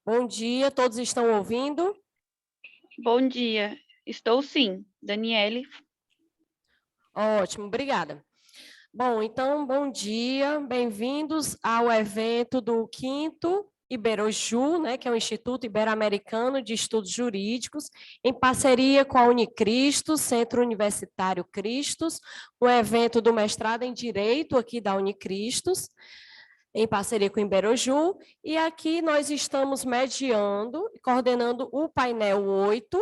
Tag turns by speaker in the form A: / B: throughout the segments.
A: Bom dia, todos estão ouvindo?
B: Bom dia, estou sim, Daniele.
A: Ótimo, obrigada. Bom, então, bom dia, bem-vindos ao evento do 5º Iberoju, né, que é o Instituto Ibero-Americano de Estudos Jurídicos, em parceria com a Unicristos, Centro Universitário Cristos, o evento do mestrado em Direito aqui da Unicristos, em parceria com o Iberoju, e aqui nós estamos mediando e coordenando o painel 8,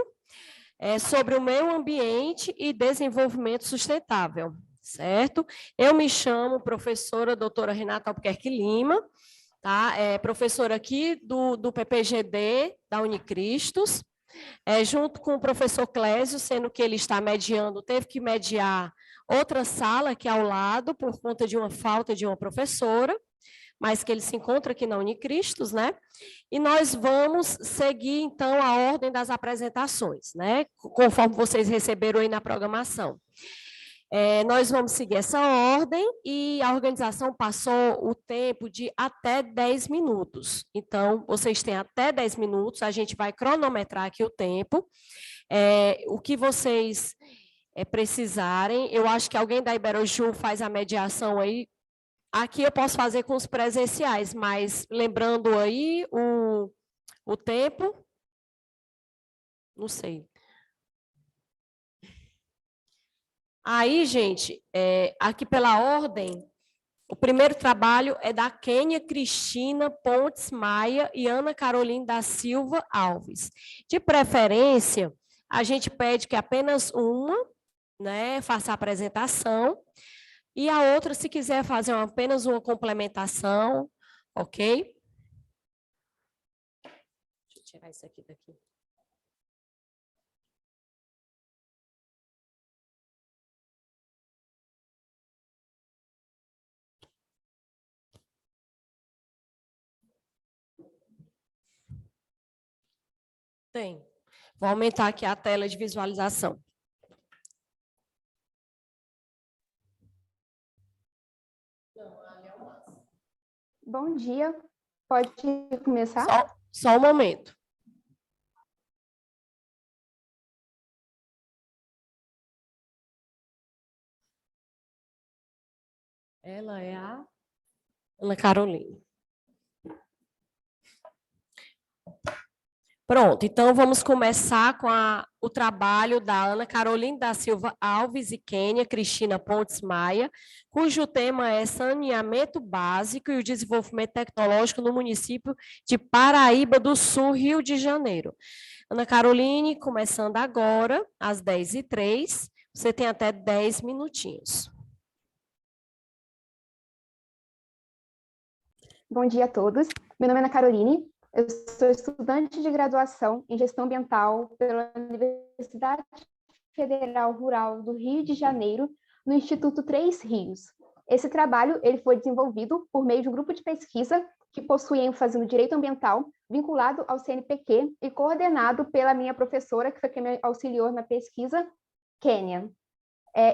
A: sobre o meio ambiente e desenvolvimento sustentável, certo? Eu me chamo professora doutora Renata Albuquerque Lima, tá? Professora aqui do PPGD, da Unicristos, junto com o professor Clésio, sendo que ele está mediando, teve que mediar outra sala aqui ao lado, por conta de uma falta de uma professora, mas que ele se encontra aqui na Unicristos, né? E nós vamos seguir, então, a ordem das apresentações, né? Conforme vocês receberam aí na programação. Nós vamos seguir essa ordem e a organização passou o tempo de até 10 minutos. Então, vocês têm até 10 minutos, a gente vai cronometrar aqui o tempo. O que vocês precisarem, eu acho que alguém da Iberoju faz a mediação aí. Aqui eu posso fazer com os presenciais, mas lembrando aí o tempo, não sei. Aí, gente, aqui pela ordem, o primeiro trabalho é da Kênia Cristina Pontes Maia e Ana Carolina da Silva Alves. De preferência, a gente pede que apenas uma, né, faça a apresentação, e a outra, se quiser fazer apenas uma complementação, ok? Deixa eu tirar isso aqui daqui. Tem. Vou aumentar aqui a tela de visualização.
C: Bom dia, pode começar?
A: Só um momento. Ela é a Ana Carolina. Pronto, então vamos começar com o trabalho da Ana Carolina da Silva Alves e Kênia Cristina Pontes Maia, cujo tema é saneamento básico e o desenvolvimento tecnológico no município de Paraíba do Sul, Rio de Janeiro. Ana Caroline, começando agora, às 10h03, você tem até 10 minutinhos.
C: Bom dia a todos, meu nome é Ana Caroline. Eu sou estudante de graduação em Gestão Ambiental pela Universidade Federal Rural do Rio de Janeiro, no Instituto Três Rios. Esse trabalho ele foi desenvolvido por meio de um grupo de pesquisa que possui ênfase no direito ambiental, vinculado ao CNPq e coordenado pela minha professora, que foi quem me auxiliou na pesquisa, Kênia.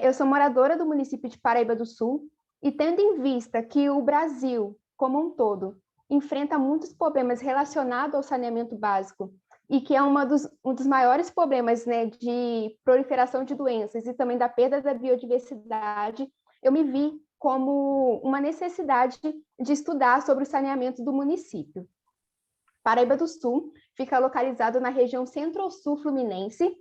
C: Eu sou moradora do município de Paraíba do Sul e, tendo em vista que o Brasil, como um todo, enfrenta muitos problemas relacionados ao saneamento básico e que é um dos maiores problemas, né, de proliferação de doenças e também da perda da biodiversidade, eu me vi como uma necessidade de estudar sobre o saneamento do município. Paraíba do Sul fica localizado na região centro-sul fluminense,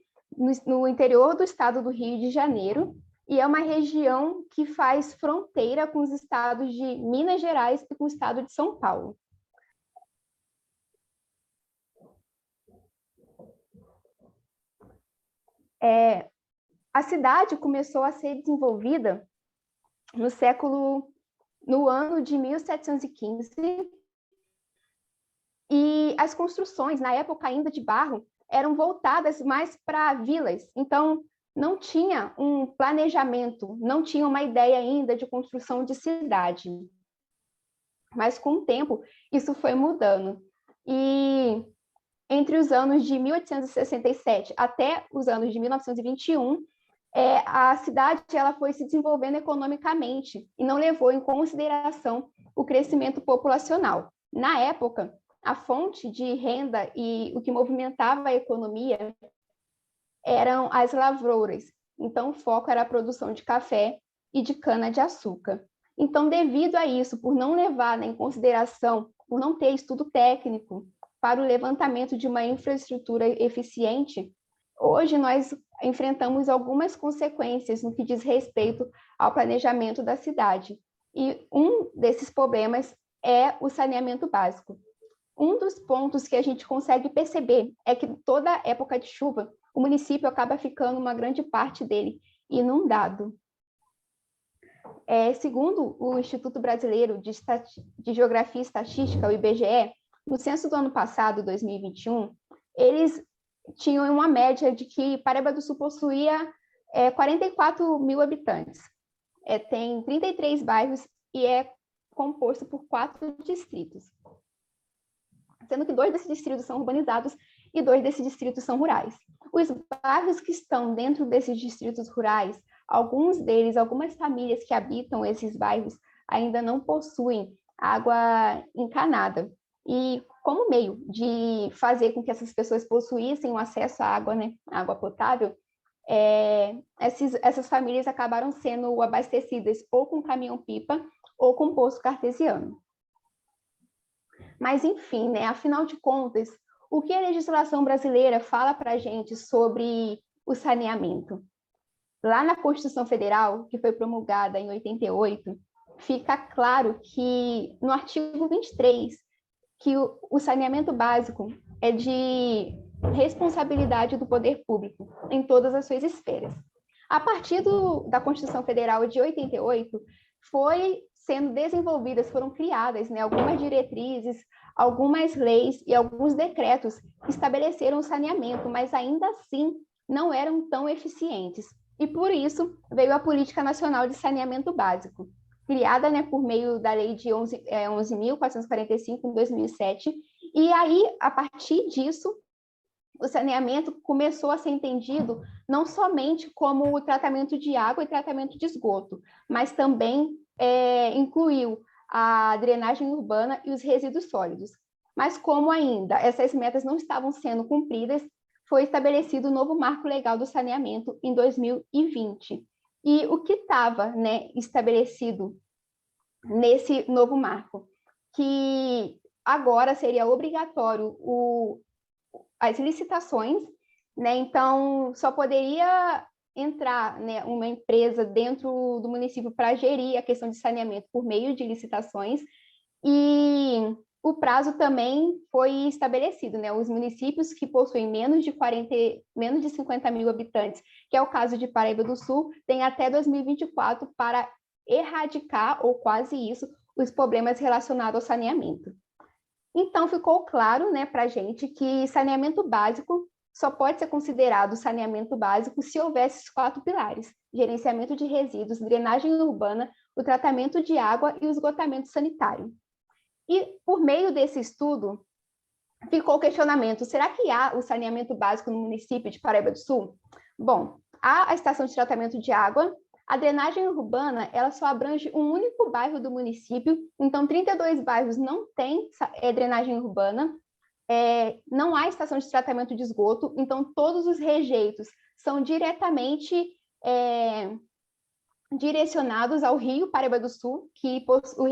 C: no interior do estado do Rio de Janeiro, e é uma região que faz fronteira com os estados de Minas Gerais e com o estado de São Paulo. A cidade começou a ser desenvolvida no ano de 1715, e as construções, na época ainda de barro, eram voltadas mais para vilas, então não tinha um planejamento, não tinha uma ideia ainda de construção de cidade. Mas com o tempo, isso foi mudando. E entre os anos de 1867 até os anos de 1921, a cidade ela foi se desenvolvendo economicamente e não levou em consideração o crescimento populacional. Na época, a fonte de renda e o que movimentava a economia eram as lavouras. Então, o foco era a produção de café e de cana-de-açúcar. Então, devido a isso, por não levar, né, em consideração, por não ter estudo técnico para o levantamento de uma infraestrutura eficiente, hoje nós enfrentamos algumas consequências no que diz respeito ao planejamento da cidade. E um desses problemas é o saneamento básico. Um dos pontos que a gente consegue perceber é que toda época de chuva, o município acaba ficando uma grande parte dele inundado. Segundo o Instituto Brasileiro de Geografia e Estatística, o IBGE, no censo do ano passado, 2021, eles tinham uma média de que Paraíba do Sul possuía 44 mil habitantes. Tem 33 bairros e é composto por 4 distritos, sendo que 2 desses distritos são urbanizados e 2 desses distritos são rurais. Os bairros que estão dentro desses distritos rurais, alguns deles, algumas famílias que habitam esses bairros ainda não possuem água encanada. E como meio de fazer com que essas pessoas possuíssem o acesso à água, né, água potável, essas famílias acabaram sendo abastecidas ou com caminhão-pipa ou com poço cartesiano. Mas, enfim, né, afinal de contas, o que a legislação brasileira fala para a gente sobre o saneamento? Lá na Constituição Federal, que foi promulgada em 88, fica claro que, no artigo 23, que o saneamento básico é de responsabilidade do poder público em todas as suas esferas. A partir da Constituição Federal de 88, foi sendo desenvolvidas, foram criadas, né, algumas diretrizes, algumas leis e alguns decretos que estabeleceram o saneamento, mas ainda assim não eram tão eficientes. E por isso veio a Política Nacional de Saneamento Básico, criada, né, por meio da Lei de 11.445, em 2007. E aí, a partir disso, o saneamento começou a ser entendido não somente como o tratamento de água e tratamento de esgoto, mas também incluiu a drenagem urbana e os resíduos sólidos. Mas como ainda essas metas não estavam sendo cumpridas, foi estabelecido o novo marco legal do saneamento em 2020. E o que estava, né, estabelecido nesse novo marco? Que agora seria obrigatório as licitações, né? Então, só poderia entrar, né, uma empresa dentro do município para gerir a questão de saneamento por meio de licitações, e o prazo também foi estabelecido, né? Os municípios que possuem menos de 50 mil habitantes, que é o caso de Paraíba do Sul, têm até 2024 para erradicar, ou quase isso, os problemas relacionados ao saneamento. Então, ficou claro, né, para a gente que saneamento básico só pode ser considerado saneamento básico se houver esses 4 pilares: gerenciamento de resíduos, drenagem urbana, o tratamento de água e o esgotamento sanitário. E, por meio desse estudo, ficou o questionamento: será que há o saneamento básico no município de Paraíba do Sul? Bom, há a estação de tratamento de água. A drenagem urbana, ela só abrange um único bairro do município, então 32 bairros não têm drenagem urbana, não há estação de tratamento de esgoto, então todos os rejeitos são diretamente direcionados ao rio Paraíba do Sul, que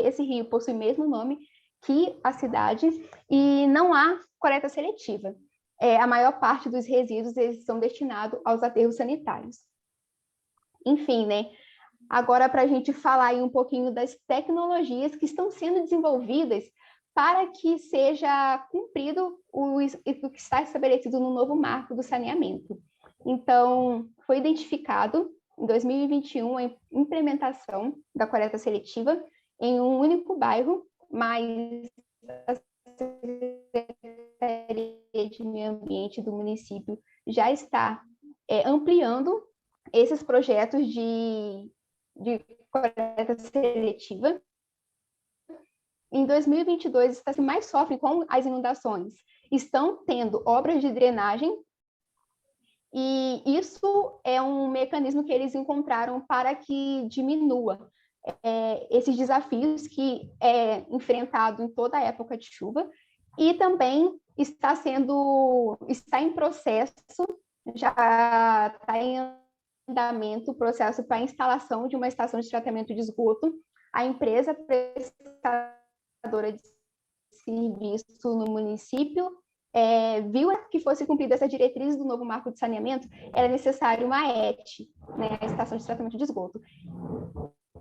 C: esse rio possui o mesmo nome que a cidade, e não há coleta seletiva. A maior parte dos resíduos eles são destinados aos aterros sanitários. Enfim, né? Agora, para a gente falar aí um pouquinho das tecnologias que estão sendo desenvolvidas para que seja cumprido o que está estabelecido no novo marco do saneamento. Então, foi identificado em 2021 a implementação da coleta seletiva em um único bairro, mas a Secretaria de Meio Ambiente do município já está ampliando esses projetos de coleta seletiva. Em 2022, os estados que mais sofrem com as inundações estão tendo obras de drenagem, e isso é um mecanismo que eles encontraram para que diminua esses desafios que é enfrentado em toda a época de chuva, e também está em processo, já está em andamento o processo para a instalação de uma estação de tratamento de esgoto. A empresa prestadora de serviço no município viu que fosse cumprida essa diretriz do novo marco de saneamento, era necessário uma ET, né, a estação de tratamento de esgoto.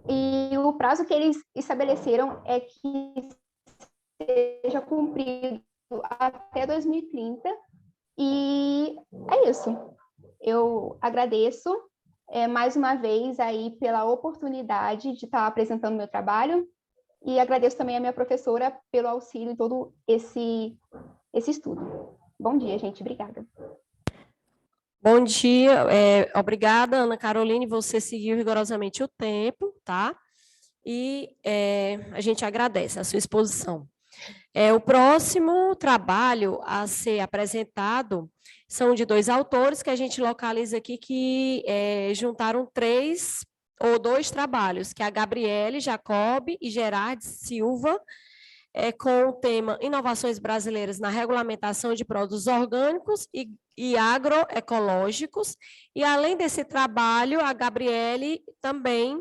C: E o prazo que eles estabeleceram é que seja cumprido até 2030, e é isso. Eu agradeço mais uma vez aí pela oportunidade de estar apresentando meu trabalho, e agradeço também a minha professora pelo auxílio em todo esse estudo. Bom dia, gente. Obrigada.
A: Bom dia. Obrigada, Ana Caroline. Você seguiu rigorosamente o tempo, tá? E a gente agradece a sua exposição. O próximo trabalho a ser apresentado são de 2 autores que a gente localiza aqui que juntaram 3 ou 2 trabalhos, que é a Gabriele Jacob e Gerard Silva, com o tema Inovações Brasileiras na Regulamentação de Produtos Orgânicos e Agroecológicos. E, além desse trabalho, a Gabriele também...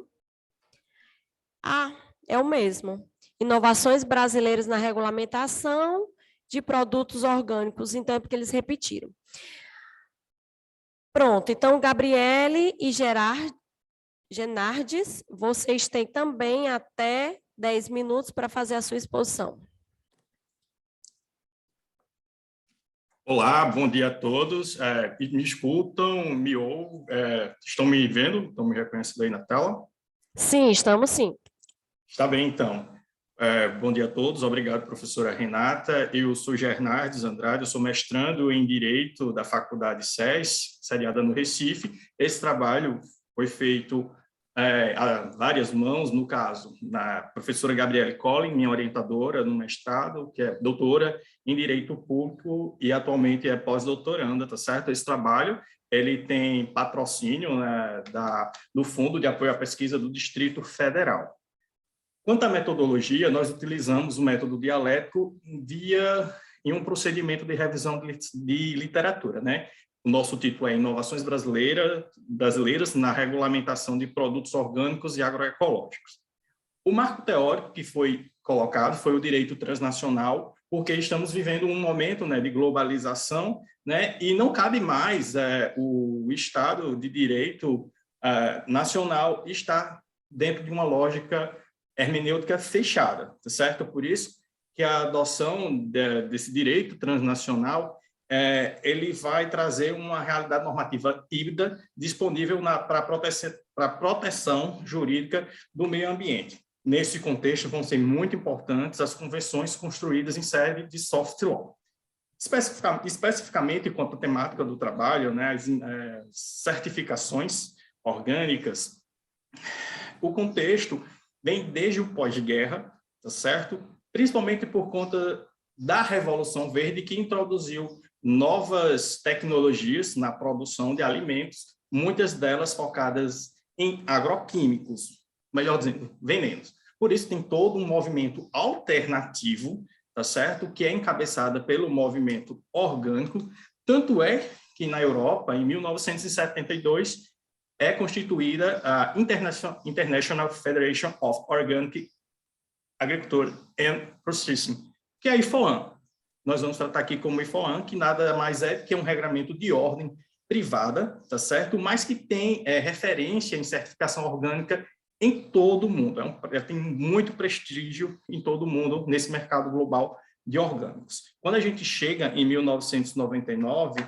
A: é o mesmo. Inovações Brasileiras na Regulamentação de Produtos Orgânicos. Então, é porque eles repetiram. Pronto. Então, Gabriele e Genardes, vocês têm também até 10 minutos para fazer a sua exposição.
D: Olá, bom dia a todos. Me escutam, me ouvem, estão me vendo? Estão me reconhecendo aí na tela?
A: Sim, estamos sim.
D: Está bem, então. Bom dia a todos, obrigado, professora Renata. Eu sou Genardes Andrade, eu sou mestrando em Direito da Faculdade SES, sediada no Recife. Esse trabalho foi feito a várias mãos, no caso, da professora Gabriele Collin, minha orientadora no mestrado, que é doutora em Direito Público e atualmente é pós-doutoranda, tá certo? Esse trabalho, ele tem patrocínio, né, do Fundo de Apoio à Pesquisa do Distrito Federal. Quanto à metodologia, nós utilizamos o método dialético em um procedimento de revisão de literatura, né? O nosso título é Inovações Brasileiras na Regulamentação de Produtos Orgânicos e Agroecológicos. O marco teórico que foi colocado foi o direito transnacional, porque estamos vivendo um momento, né, de globalização, né, e não cabe mais o Estado de Direito nacional estar dentro de uma lógica hermenêutica fechada, tá certo? Por isso que a adoção desse direito transnacional ele vai trazer uma realidade normativa híbrida disponível para proteção jurídica do meio ambiente. Nesse contexto, vão ser muito importantes as convenções construídas em sede de soft law. Especificamente, quanto à temática do trabalho, né, as certificações orgânicas, o contexto vem desde o pós-guerra, tá certo? Principalmente por conta da Revolução Verde, que introduziu novas tecnologias na produção de alimentos, muitas delas focadas em agroquímicos, melhor dizendo, venenos. Por isso tem todo um movimento alternativo, tá certo? Que é encabeçada pelo movimento orgânico, tanto é que na Europa, em 1972, é constituída a International Federation of Organic Agriculture and Processing, que é a IFOAM. Nós vamos tratar aqui como IFOAM, que nada mais é que um regramento de ordem privada, tá certo? Mas que tem referência em certificação orgânica em todo o mundo. Tem muito prestígio em todo o mundo nesse mercado global de orgânicos. Quando a gente chega em 1999,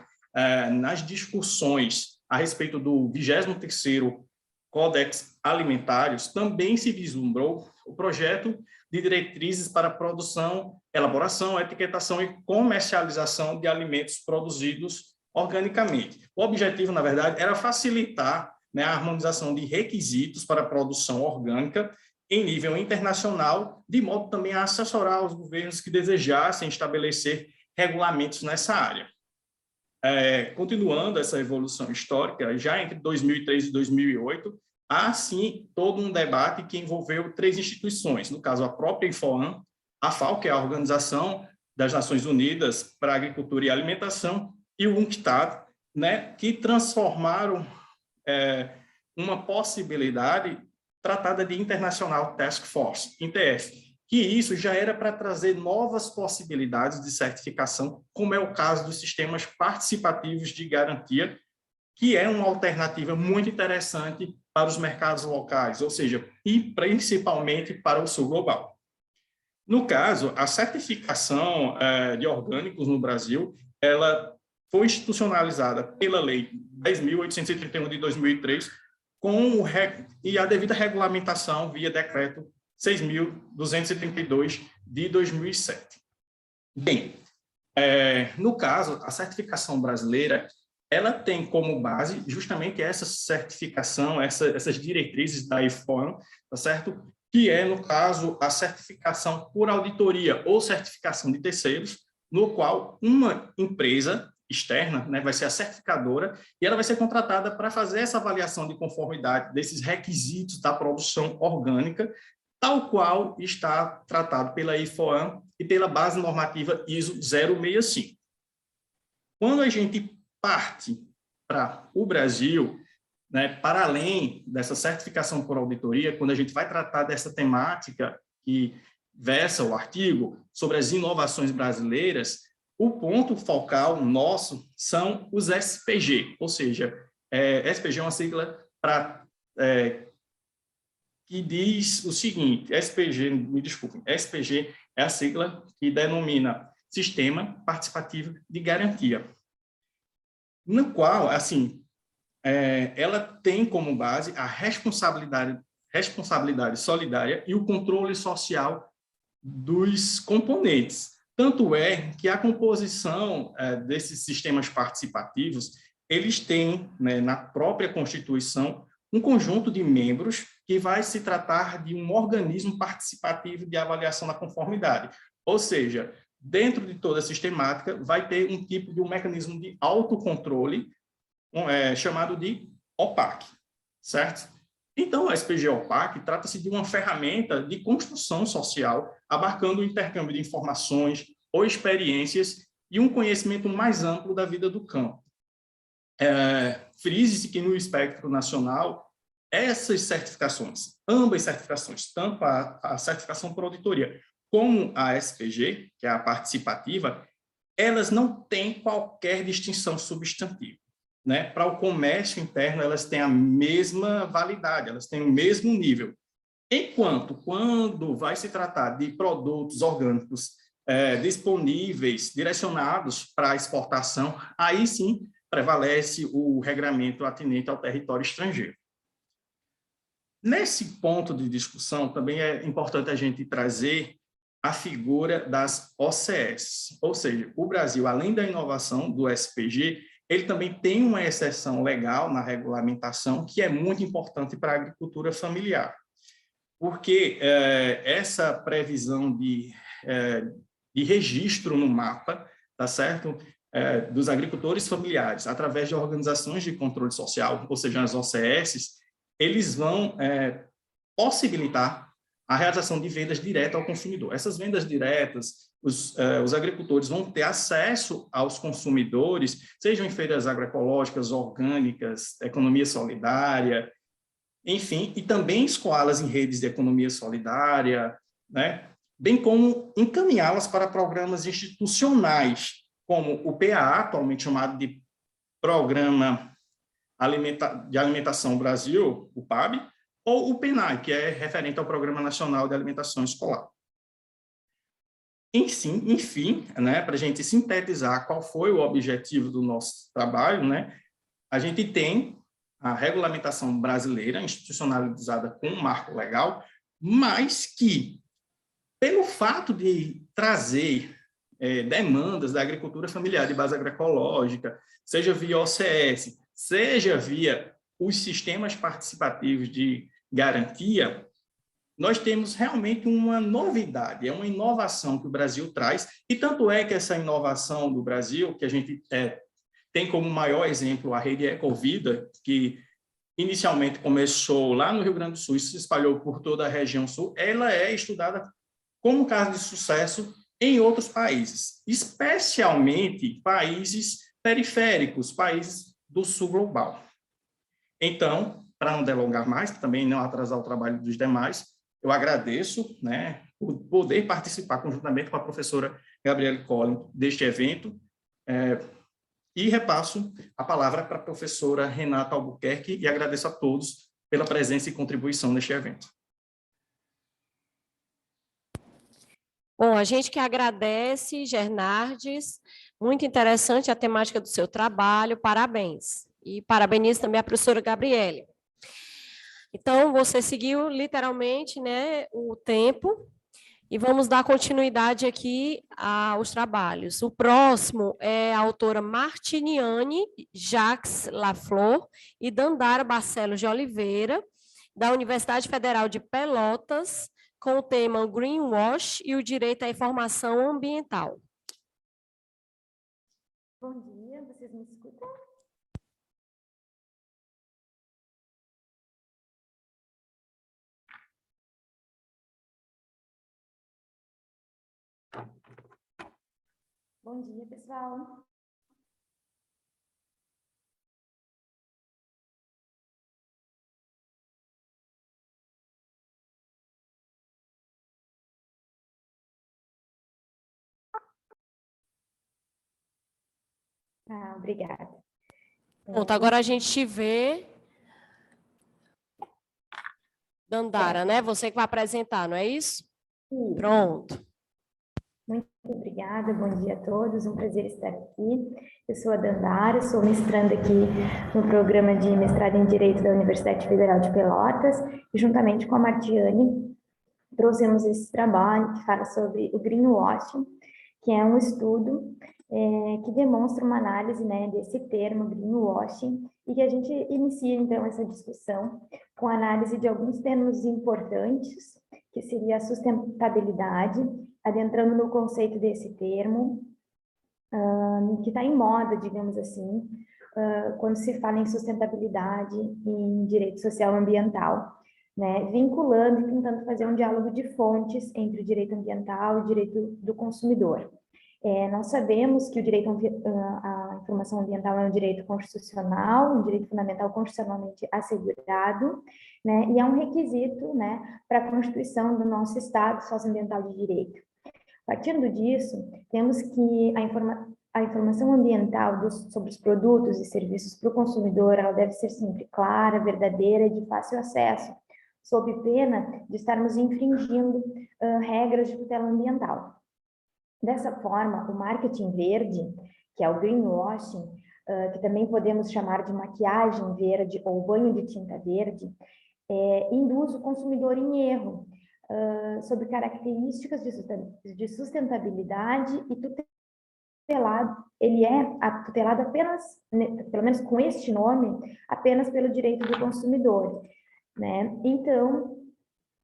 D: nas discussões a respeito do 23º Codex Alimentários, também se vislumbrou o projeto de diretrizes para a produção, elaboração, etiquetação e comercialização de alimentos produzidos organicamente. O objetivo, na verdade, era facilitar, né, a harmonização de requisitos para a produção orgânica em nível internacional, de modo também a assessorar os governos que desejassem estabelecer regulamentos nessa área. Continuando essa evolução histórica, já entre 2003 e 2008, há, sim, todo um debate que envolveu 3 instituições, no caso, a própria IFOAM, a FAO, que é a Organização das Nações Unidas para a Agricultura e Alimentação e o UNCTAD, né, que transformaram uma possibilidade tratada de International Task Force, ITF, que isso já era para trazer novas possibilidades de certificação, como é o caso dos sistemas participativos de garantia, que é uma alternativa muito interessante para os mercados locais, ou seja, e principalmente para o sul global. No caso, a certificação de orgânicos no Brasil, ela foi institucionalizada pela Lei 10.831 de 2003, e a devida regulamentação via Decreto 6.232 de 2007. Bem, no caso, a certificação brasileira, ela tem como base justamente essa certificação, essas diretrizes da IFOAM, tá certo? Que é, no caso, a certificação por auditoria ou certificação de terceiros, no qual uma empresa externa, né, vai ser a certificadora, e ela vai ser contratada para fazer essa avaliação de conformidade desses requisitos da produção orgânica, tal qual está tratado pela IFOAM e pela base normativa ISO 065. Quando a gente parte para o Brasil, né, para além dessa certificação por auditoria, quando a gente vai tratar dessa temática que versa o artigo sobre as inovações brasileiras, o ponto focal nosso são os SPG, ou seja, SPG é uma sigla que diz o seguinte, SPG, me desculpem, SPG é a sigla que denomina Sistema Participativo de Garantia, no qual, assim, ela tem como base a responsabilidade solidária e o controle social dos componentes. Tanto é que a composição desses sistemas participativos, eles têm, né, na própria Constituição, um conjunto de membros que vai se tratar de um organismo participativo de avaliação da conformidade. Ou seja, dentro de toda a sistemática, vai ter um tipo de um mecanismo de autocontrole chamado de OPAC, certo? Então, a SPG OPAC trata-se de uma ferramenta de construção social, abarcando o intercâmbio de informações ou experiências e um conhecimento mais amplo da vida do campo. Frise-se que no espectro nacional, essas certificações, ambas certificações, tanto a certificação por auditoria como a SPG, que é a participativa, elas não têm qualquer distinção substantiva, né? Para o comércio interno, elas têm a mesma validade, elas têm o mesmo nível. Enquanto, quando vai se tratar de produtos orgânicos disponíveis, direcionados para a exportação, aí sim prevalece o regramento atinente ao território estrangeiro. Nesse ponto de discussão, também é importante a gente trazer a figura das OCS, ou seja, o Brasil, além da inovação do SPG, ele também tem uma exceção legal na regulamentação que é muito importante para a agricultura familiar, porque essa previsão de registro no mapa, tá certo? Dos agricultores familiares, através de organizações de controle social, ou seja, as OCS, eles vão possibilitar a realização de vendas diretas ao consumidor. Essas vendas diretas, os agricultores vão ter acesso aos consumidores, sejam em feiras agroecológicas, orgânicas, economia solidária, enfim, e também escoá-las em redes de economia solidária, né? Bem como encaminhá-las para programas institucionais, como o PAA, atualmente chamado de Programa de Alimentação Brasil, o PAB, ou o PNAE, que é referente ao Programa Nacional de Alimentação Escolar. Enfim, né, para a gente sintetizar qual foi o objetivo do nosso trabalho, né, a gente tem a regulamentação brasileira institucionalizada com um marco legal, mas que, pelo fato de trazer demandas da agricultura familiar de base agroecológica, seja via OCS, seja via os sistemas participativos de garantia, nós temos realmente uma novidade, é uma inovação que o Brasil traz, e tanto é que essa inovação do Brasil, que a gente tem como maior exemplo a rede Ecovida, que inicialmente começou lá no Rio Grande do Sul e se espalhou por toda a região sul, ela é estudada como caso de sucesso em outros países, especialmente países periféricos, países do sul global. Então, para não delongar mais, também não atrasar o trabalho dos demais, eu agradeço, né, por poder participar conjuntamente com a professora Gabriele Collin deste evento, e repasso a palavra para a professora Renata Albuquerque e agradeço a todos pela presença e contribuição neste evento.
A: Bom, a gente que agradece, Gernardes, muito interessante a temática do seu trabalho, parabéns. E parabenizo também a professora Gabriele. Então, você seguiu literalmente, né, o tempo, e vamos dar continuidade aqui aos trabalhos. O próximo é a autora Martiniane Jacques Laflor e Dandara Barcelos de Oliveira, da Universidade Federal de Pelotas, com o tema Greenwash e o direito à informação ambiental.
E: Bom dia, vocês me escutam? Bom dia, pessoal. Obrigada.
A: Pronto, agora a gente vê Dandara, né? Você que vai apresentar, não é isso?
E: Sim.
A: Pronto.
E: Muito obrigada, bom dia a todos, um prazer estar aqui. Eu sou a Dandara, sou mestranda aqui no programa de mestrado em Direito da Universidade Federal de Pelotas, e juntamente com a Martiane, trouxemos esse trabalho que fala sobre o greenwashing, que é um estudo que demonstra uma análise, né, desse termo greenwashing, e que a gente inicia, então, essa discussão com a análise de alguns termos importantes, que seria a sustentabilidade, adentrando no conceito desse termo, que está em moda, digamos assim, quando se fala em sustentabilidade em direito social ambiental, né, vinculando e tentando fazer um diálogo de fontes entre o direito ambiental e o direito do consumidor. Nós sabemos que o direito à informação ambiental é um direito constitucional, um direito fundamental constitucionalmente assegurado, né, e é um requisito, né, para a constituição do nosso Estado socioambiental de direito. Partindo disso, temos que a informação ambiental sobre os produtos e serviços para o consumidor, ela deve ser sempre clara, verdadeira e de fácil acesso, sob pena de estarmos infringindo regras de tutela ambiental. Dessa forma, o marketing verde, que é o greenwashing, que também podemos chamar de maquiagem verde ou banho de tinta verde, induz o consumidor em erro sobre características de sustentabilidade e tutelado. Ele é tutelado apenas, pelo menos com este nome, apenas pelo direito do consumidor, né? Então,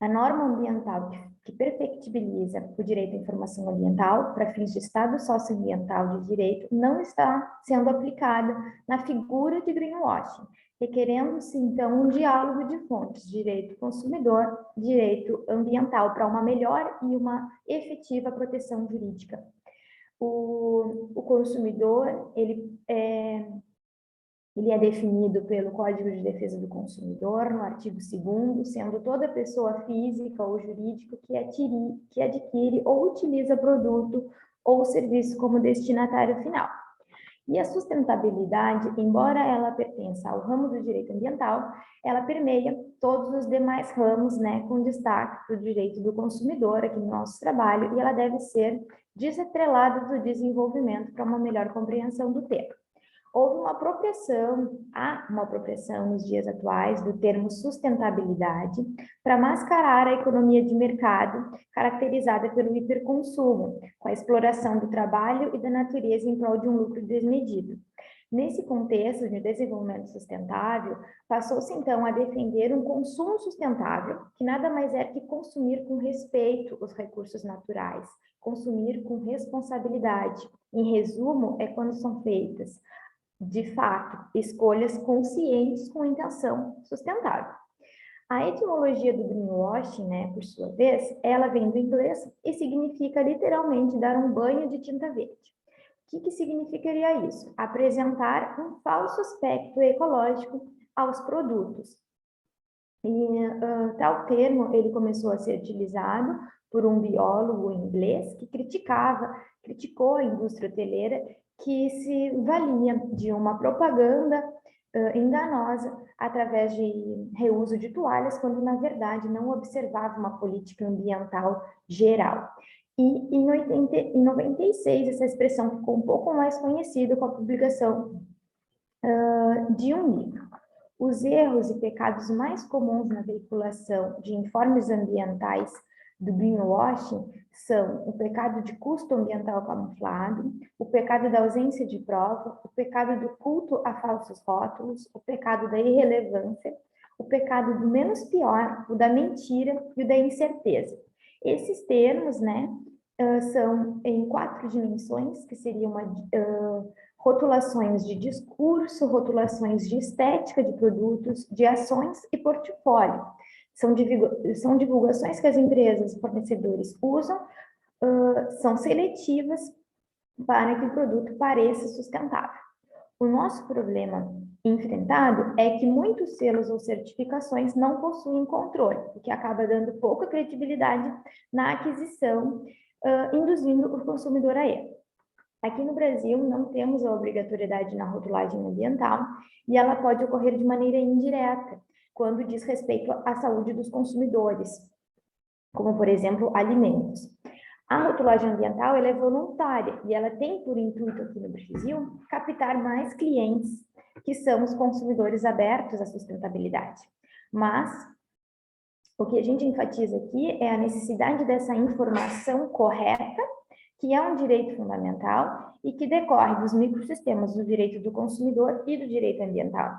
E: a norma ambiental que perfectibiliza o direito à informação ambiental para fins de estado socioambiental de direito não está sendo aplicada na figura de greenwashing, requerendo-se, então, um diálogo de fontes, direito consumidor, direito ambiental, para uma melhor e uma efetiva proteção jurídica. O consumidor, ele é definido pelo Código de Defesa do Consumidor, no artigo 2º, sendo toda pessoa física ou jurídica que adquire ou utiliza produto ou serviço como destinatário final. E a sustentabilidade, embora ela pertença ao ramo do direito ambiental, ela permeia todos os demais ramos, né, com destaque do direito do consumidor aqui no nosso trabalho, e ela deve ser desatrelada do desenvolvimento para uma melhor compreensão do tema. Houve há uma apropriação nos dias atuais do termo sustentabilidade para mascarar a economia de mercado caracterizada pelo hiperconsumo, com a exploração do trabalho e da natureza em prol de um lucro desmedido. Nesse contexto de desenvolvimento sustentável, passou-se então a defender um consumo sustentável, que nada mais é que consumir com respeito os recursos naturais, consumir com responsabilidade. Em resumo, é quando são feitas de fato, escolhas conscientes com intenção sustentável. A etimologia do greenwashing, né, por sua vez, ela vem do inglês e significa literalmente dar um banho de tinta verde. O que significaria isso? Apresentar um falso aspecto ecológico aos produtos. E tal termo ele começou a ser utilizado por um biólogo inglês que criticou a indústria hoteleira que se valia de uma propaganda enganosa através de reuso de toalhas, quando na verdade não observava uma política ambiental geral. E em 96 essa expressão ficou um pouco mais conhecida com a publicação de um livro. Os erros e pecados mais comuns na veiculação de informes ambientais do greenwashing são o pecado de custo ambiental camuflado, o pecado da ausência de prova, o pecado do culto a falsos rótulos, o pecado da irrelevância, o pecado do menos pior, o da mentira e o da incerteza. Esses termos, né, são em 4 dimensões, que seriam rotulações de discurso, rotulações de estética de produtos, de ações e portfólio. São divulgações que as empresas e fornecedores usam, são seletivas para que o produto pareça sustentável. O nosso problema enfrentado é que muitos selos ou certificações não possuem controle, o que acaba dando pouca credibilidade na aquisição, induzindo o consumidor a erro. Aqui no Brasil, não temos a obrigatoriedade na rotulagem ambiental e ela pode ocorrer de maneira indireta, quando diz respeito à saúde dos consumidores, como, por exemplo, alimentos. A rotulagem ambiental ela é voluntária e ela tem por intuito aqui no Brasil captar mais clientes, que são os consumidores abertos à sustentabilidade. Mas o que a gente enfatiza aqui é a necessidade dessa informação correta, que é um direito fundamental e que decorre dos microsistemas do direito do consumidor e do direito ambiental.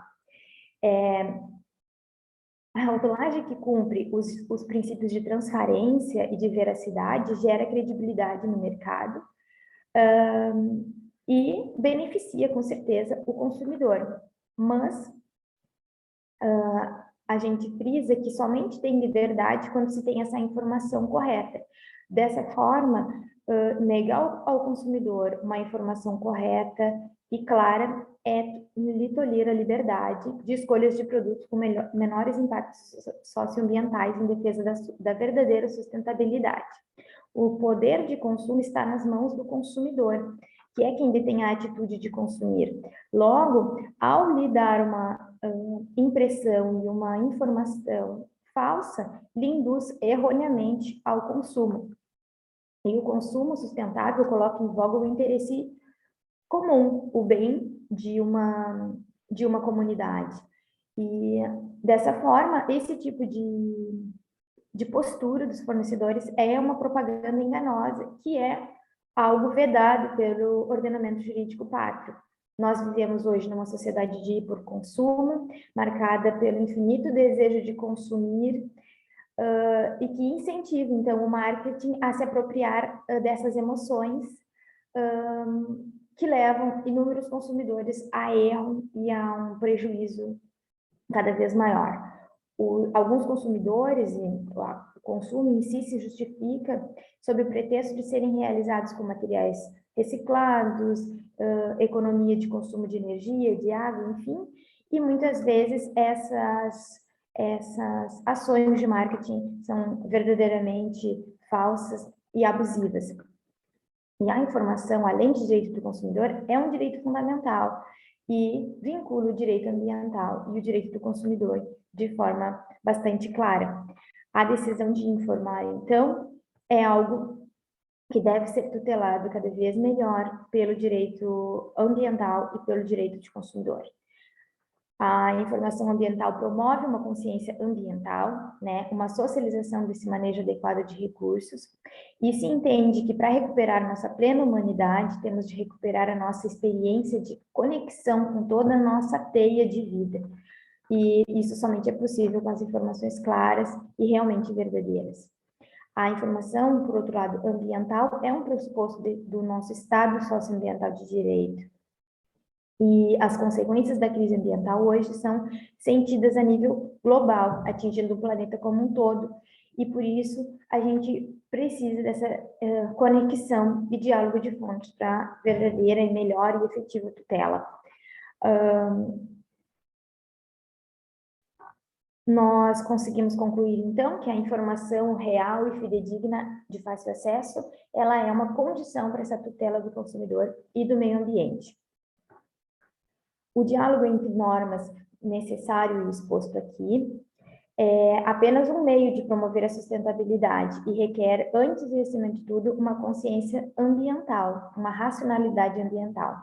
E: A rotulagem que cumpre os princípios de transparência e de veracidade gera credibilidade no mercado e beneficia, com certeza, o consumidor. Mas a gente frisa que somente tem liberdade quando se tem essa informação correta. Dessa forma, negar ao consumidor uma informação correta e clara lhe tolher a liberdade de escolhas de produtos com menores impactos socioambientais em defesa da verdadeira sustentabilidade. O poder de consumo está nas mãos do consumidor, que é quem detém a atitude de consumir. Logo, ao lhe dar uma impressão e uma informação falsa, lhe induz erroneamente ao consumo. E o consumo sustentável coloca em voga o interesse comum, o bem de uma comunidade. E, dessa forma, esse tipo de postura dos fornecedores é uma propaganda enganosa, que é algo vedado pelo ordenamento jurídico pátrio. Nós vivemos hoje numa sociedade de hiperconsumo, marcada pelo infinito desejo de consumir, e que incentiva, então, o marketing a se apropriar dessas emoções que levam inúmeros consumidores a erro e a um prejuízo cada vez maior. Alguns consumidores, o consumo em si se justifica sob o pretexto de serem realizados com materiais reciclados, economia de consumo de energia, de água, enfim, e muitas vezes essas ações de marketing são verdadeiramente falsas e abusivas. E a informação, além de direito do consumidor, é um direito fundamental e vincula o direito ambiental e o direito do consumidor de forma bastante clara. A decisão de informar, então, é algo que deve ser tutelado cada vez melhor pelo direito ambiental e pelo direito de consumidor. A informação ambiental promove uma consciência ambiental, né, uma socialização desse manejo adequado de recursos, e se entende que para recuperar nossa plena humanidade, temos de recuperar a nossa experiência de conexão com toda a nossa teia de vida. E isso somente é possível com as informações claras e realmente verdadeiras. A informação, por outro lado, ambiental, é um pressuposto do nosso estado socioambiental de direito. E as consequências da crise ambiental hoje são sentidas a nível global, atingindo o planeta como um todo, e por isso a gente precisa dessa conexão e diálogo de fontes para verdadeira e melhor e efetiva tutela. Nós conseguimos concluir, então, que a informação real e fidedigna de fácil acesso, ela é uma condição para essa tutela do consumidor e do meio ambiente. O diálogo entre normas necessário e exposto aqui é apenas um meio de promover a sustentabilidade e requer, antes e acima de tudo, uma consciência ambiental, uma racionalidade ambiental.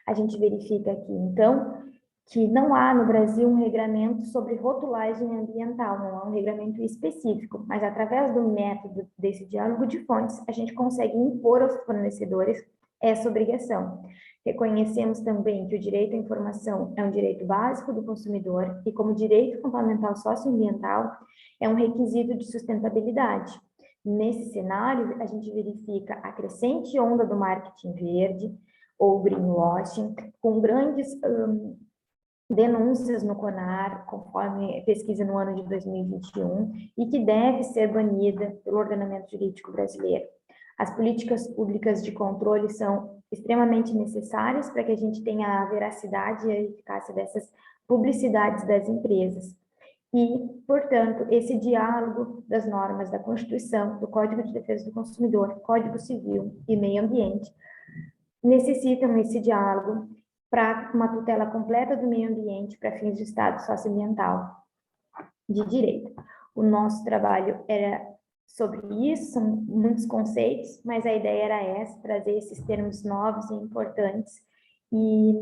E: A gente verifica aqui, então, que não há no Brasil um regramento sobre rotulagem ambiental, não há um regramento específico, mas através do método desse diálogo de fontes, a gente consegue impor aos fornecedores essa obrigação. Reconhecemos também que o direito à informação é um direito básico do consumidor e, como direito fundamental socioambiental, é um requisito de sustentabilidade. Nesse cenário, a gente verifica a crescente onda do marketing verde, ou greenwashing, com grandes denúncias no CONAR, conforme pesquisa no ano de 2021, e que deve ser banida pelo ordenamento jurídico brasileiro. As políticas públicas de controle são extremamente necessárias para que a gente tenha a veracidade e a eficácia dessas publicidades das empresas. E, portanto, esse diálogo das normas da Constituição, do Código de Defesa do Consumidor, Código Civil e Meio Ambiente, necessitam esse diálogo para uma tutela completa do meio ambiente para fins de Estado socioambiental de direito. O nosso trabalho era sobre isso, são muitos conceitos, mas a ideia era essa, trazer esses termos novos e importantes e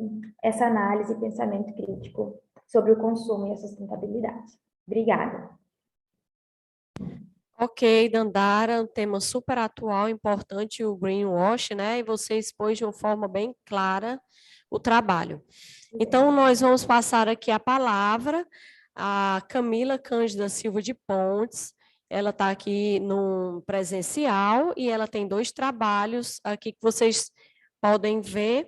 E: essa análise e pensamento crítico sobre o consumo e a sustentabilidade. Obrigada.
A: Ok, Dandara, um tema super atual, importante, o greenwash, né? E você expôs de uma forma bem clara o trabalho. Então, nós vamos passar aqui a palavra a Camila Cândida Silva de Pontes. Ela está aqui no presencial e ela tem 2 trabalhos aqui que vocês podem ver.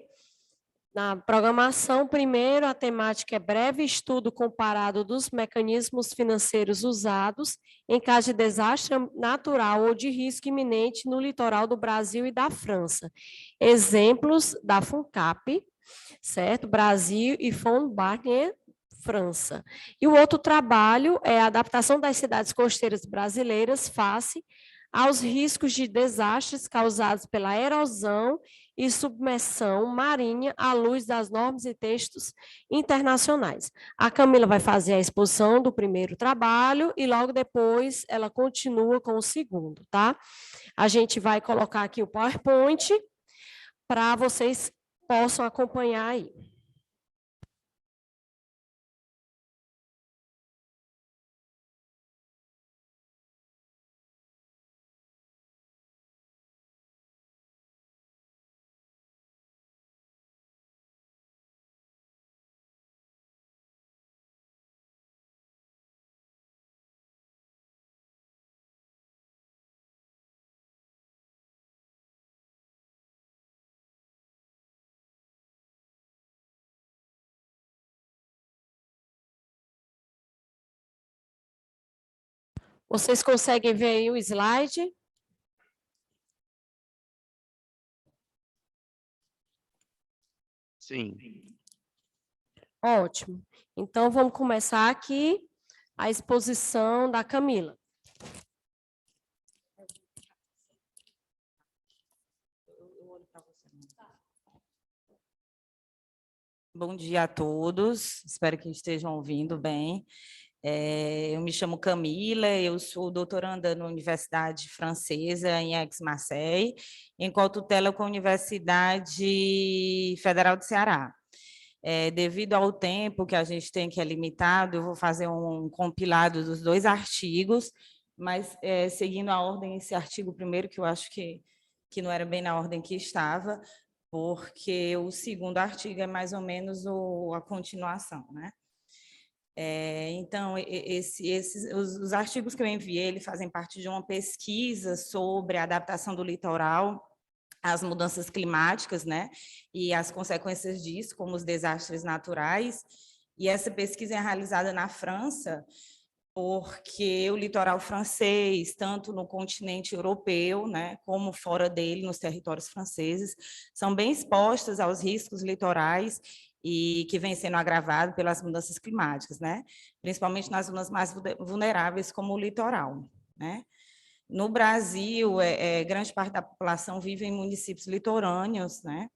A: Na programação, primeiro, a temática é breve estudo comparado dos mecanismos financeiros usados em caso de desastre natural ou de risco iminente no litoral do Brasil e da França. Exemplos da FUNCAP, certo? Brasil e Fond Barnier, França. E o outro trabalho é a adaptação das cidades costeiras brasileiras face aos riscos de desastres causados pela erosão e submersão marinha à luz das normas e textos internacionais. A Camila vai fazer a exposição do primeiro trabalho e logo depois ela continua com o segundo, tá? A gente vai colocar aqui o PowerPoint para vocês possam acompanhar aí. Vocês conseguem ver aí o slide?
F: Sim.
A: Ótimo. Então, vamos começar aqui a exposição da Camila.
G: Bom dia a todos, espero que estejam ouvindo bem. Eu me chamo Camila, eu sou doutoranda na Universidade Francesa, em Aix-Marseille, em co-tutela com a Universidade Federal do Ceará. Devido ao tempo que a gente tem, que é limitado, eu vou fazer um compilado dos 2 artigos, mas seguindo a ordem, esse artigo primeiro, que eu acho que não era bem na ordem que estava, porque o segundo artigo é mais ou menos a continuação, né? Então, os artigos que eu enviei, eles fazem parte de uma pesquisa sobre a adaptação do litoral as mudanças climáticas, né, e as consequências disso, como os desastres naturais. E essa pesquisa é realizada na França, porque o litoral francês, tanto no continente europeu, né, como fora dele, nos territórios franceses, são bem expostos aos riscos litorais e que vem sendo agravado pelas mudanças climáticas, né, principalmente nas zonas mais vulneráveis, como o litoral, né. No Brasil, grande parte da população vive em municípios litorâneos, né?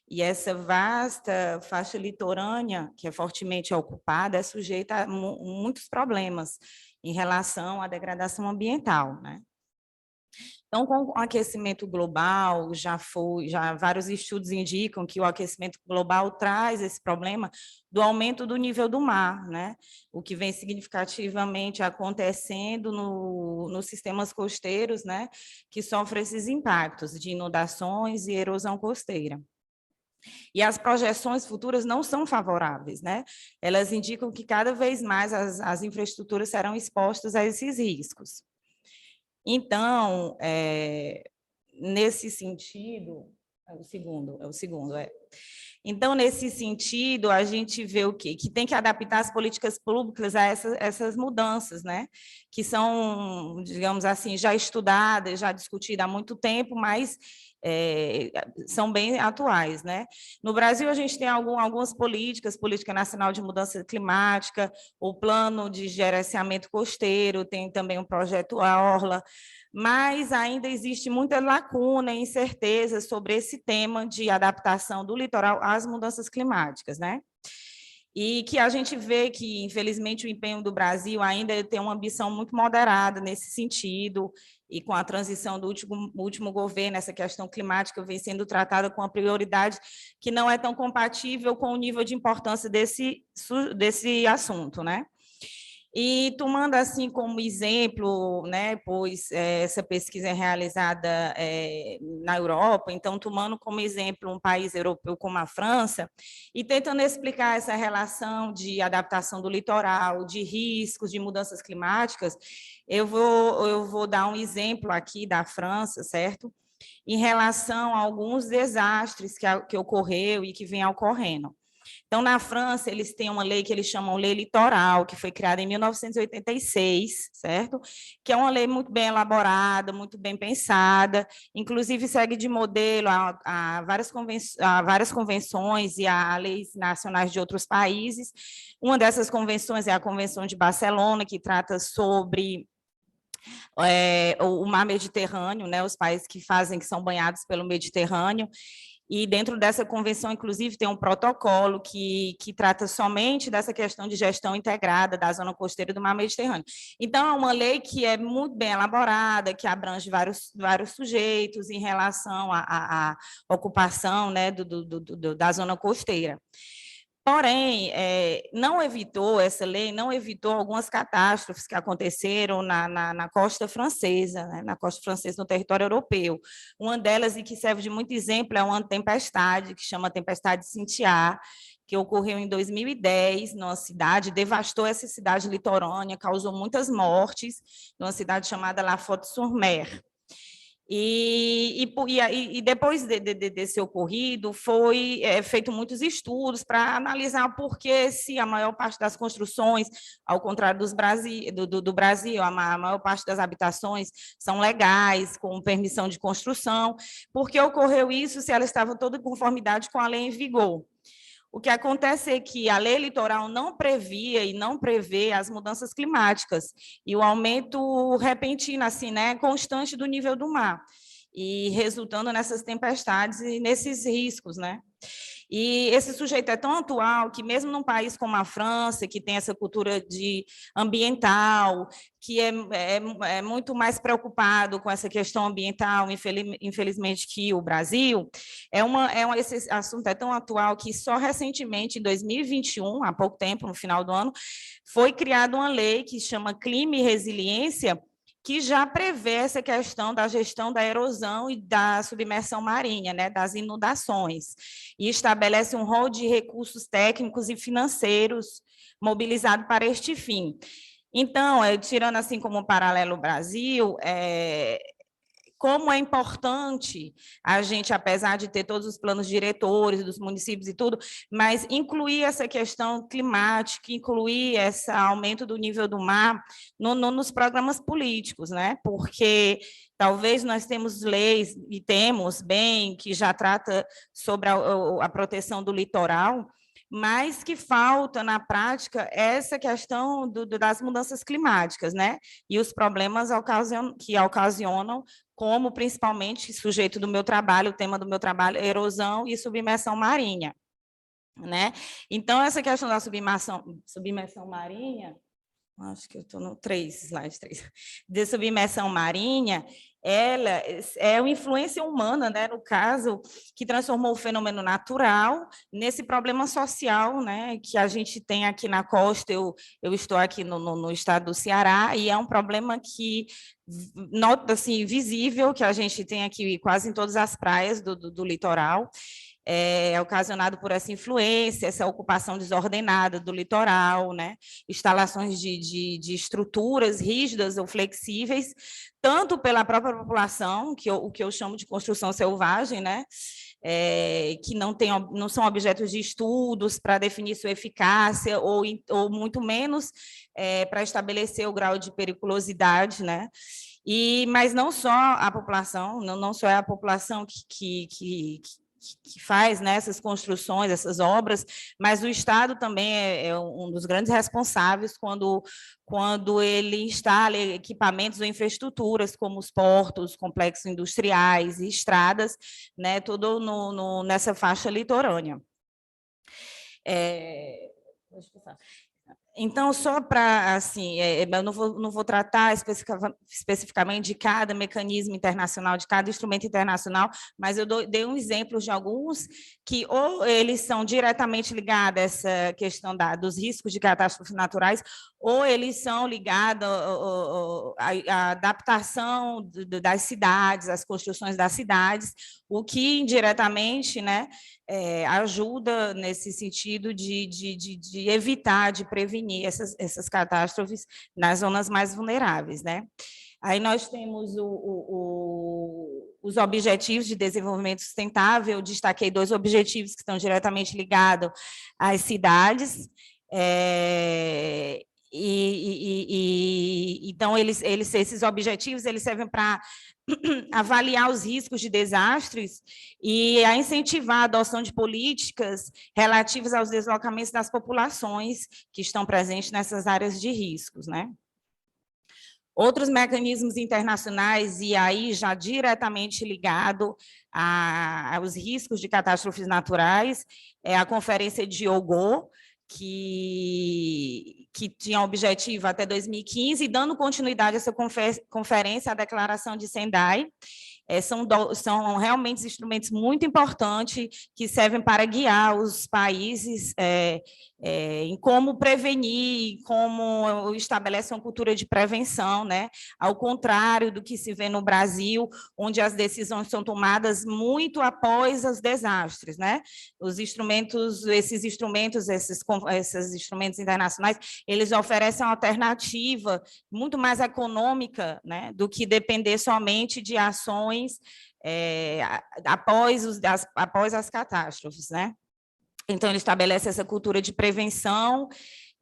G: E essa vasta faixa litorânea, que é fortemente ocupada, é sujeita a muitos problemas em relação à degradação ambiental, né? Então, com o aquecimento global, já vários estudos indicam que o aquecimento global traz esse problema do aumento do nível do mar, né? O que vem significativamente acontecendo nos sistemas costeiros, né? Que sofrem esses impactos de inundações e erosão costeira. E as projeções futuras não são favoráveis, né? Elas indicam que cada vez mais as infraestruturas serão expostas a esses riscos. Então, nesse sentido, Então, nesse sentido, a gente vê o quê? Que tem que adaptar as políticas públicas a essas mudanças, né? Que são, digamos assim, já estudadas, já discutidas há muito tempo, mas são bem atuais, né? No Brasil, a gente tem algumas políticas, Política Nacional de Mudança Climática, o Plano de Gerenciamento Costeiro, tem também o projeto Orla, mas ainda existe muita lacuna e incerteza sobre esse tema de adaptação do litoral às mudanças climáticas, né? E que a gente vê que, infelizmente, o empenho do Brasil ainda tem uma ambição muito moderada nesse sentido, e com a transição do último governo, essa questão climática vem sendo tratada com uma prioridade que não é tão compatível com o nível de importância desse assunto, né? E tomando assim como exemplo, né, pois essa pesquisa é realizada na Europa, então tomando como exemplo um país europeu como a França, e tentando explicar essa relação de adaptação do litoral, de riscos, de mudanças climáticas, eu vou dar um exemplo aqui da França, certo? Em relação a alguns desastres que ocorreu e que vem ocorrendo. Então, na França, eles têm uma lei que eles chamam Lei Litoral, que foi criada em 1986, certo? Que é uma lei muito bem elaborada, muito bem pensada, inclusive segue de modelo a várias convenções e a leis nacionais de outros países. Uma dessas convenções é a Convenção de Barcelona, que trata sobre o mar Mediterrâneo, né? Os países que são banhados pelo Mediterrâneo. E dentro dessa convenção, inclusive, tem um protocolo que trata somente dessa questão de gestão integrada da zona costeira do mar Mediterrâneo. Então, é uma lei que é muito bem elaborada, que abrange vários sujeitos em relação à ocupação, né, da zona costeira. Porém, essa lei não evitou algumas catástrofes que aconteceram na costa francesa, né, na costa francesa, no território europeu. Uma delas, e que serve de muito exemplo, é uma tempestade, que chama Tempestade Cynthia, que ocorreu em 2010, numa cidade, devastou essa cidade litorânea, causou muitas mortes, numa cidade chamada La Faute-sur-Mer. E depois desse ocorrido, foi feito muitos estudos para analisar por que se a maior parte das construções, ao contrário do Brasil, a maior parte das habitações são legais, com permissão de construção, por que ocorreu isso se elas estavam todas em conformidade com a lei em vigor. O que acontece é que a lei litoral não previa e não prevê as mudanças climáticas e o aumento repentino, assim, né, constante do nível do mar, e resultando nessas tempestades e nesses riscos, né? E esse sujeito é tão atual que, mesmo num país como a França, que tem essa cultura ambiental, que é muito mais preocupado com essa questão ambiental, infelizmente, que o Brasil, esse assunto é tão atual que só recentemente, em 2021, há pouco tempo, no final do ano, foi criada uma lei que chama Clima e Resiliência, que já prevê essa questão da gestão da erosão e da submersão marinha, né, das inundações, e estabelece um rol de recursos técnicos e financeiros mobilizados para este fim. Então, tirando assim como paralelo o Brasil, como é importante a gente, apesar de ter todos os planos diretores dos municípios e tudo, mas incluir essa questão climática, incluir esse aumento do nível do mar nos programas políticos, né? Porque talvez nós temos leis, e temos bem, que já trata sobre a proteção do litoral, mas que falta, na prática, essa questão das mudanças climáticas, né? E os problemas que ocasionam, como principalmente sujeito do meu trabalho, o tema do meu trabalho, erosão e submersão marinha, né? Então, essa questão da submersão marinha, acho que eu estou no 3, slide 3, de submersão marinha, ela é uma influência humana, né, no caso, que transformou o fenômeno natural nesse problema social, né, que a gente tem aqui na costa. Eu estou aqui no estado do Ceará, e é um problema que, nota assim, visível, que a gente tem aqui quase em todas as praias do litoral. É ocasionado por essa influência, essa ocupação desordenada do litoral, né? Instalações de estruturas rígidas ou flexíveis, tanto pela própria população, o que eu chamo de construção selvagem, né? Que não são objetos de estudos para definir sua eficácia, ou muito menos para estabelecer o grau de periculosidade, né? Mas não só a população, não só é a população que faz, né, essas construções, essas obras, mas o Estado também é um dos grandes responsáveis quando ele instala equipamentos ou infraestruturas, como os portos, complexos industriais e estradas, né, tudo nessa faixa litorânea. Deixa eu passar. Então, só para, assim, eu não vou tratar especificamente de cada mecanismo internacional, de cada instrumento internacional, mas eu dei um exemplo de alguns que ou eles são diretamente ligados a essa questão dos riscos de catástrofes naturais, ou eles são ligados à adaptação das cidades, às construções das cidades, o que indiretamente, né, ajuda nesse sentido de evitar, de prevenir essas catástrofes nas zonas mais vulneráveis, né? Aí nós temos os Objetivos de Desenvolvimento Sustentável. Eu destaquei 2 objetivos que estão diretamente ligados às cidades. Então, esses objetivos eles servem para avaliar os riscos de desastres e a incentivar a adoção de políticas relativas aos deslocamentos das populações que estão presentes nessas áreas de riscos, né? Outros mecanismos internacionais, e aí já diretamente ligado aos riscos de catástrofes naturais, é a Conferência de Ogô, que tinha objetivo até 2015, dando continuidade a essa conferência, a Declaração de Sendai. São realmente instrumentos muito importantes que servem para guiar os países em como prevenir, como estabelecer uma cultura de prevenção, né? Ao contrário do que se vê no Brasil, onde as decisões são tomadas muito após os desastres, né? Esses instrumentos internacionais, eles oferecem uma alternativa muito mais econômica, né, do que depender somente de ações após as catástrofes, né? Então, ele estabelece essa cultura de prevenção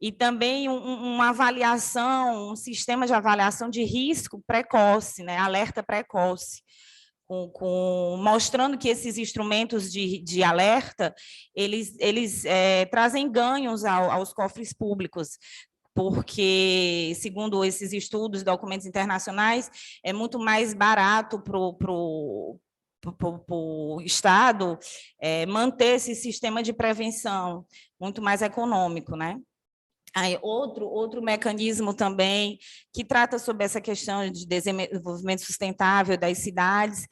G: e também uma avaliação, um sistema de avaliação de risco precoce, né? Alerta precoce, mostrando que esses instrumentos de alerta, eles trazem ganhos aos cofres públicos, porque, segundo esses estudos, documentos internacionais, é muito mais barato para o Estado manter esse sistema de prevenção, muito mais econômico, né? Aí, outro mecanismo também que trata sobre essa questão de desenvolvimento sustentável das cidades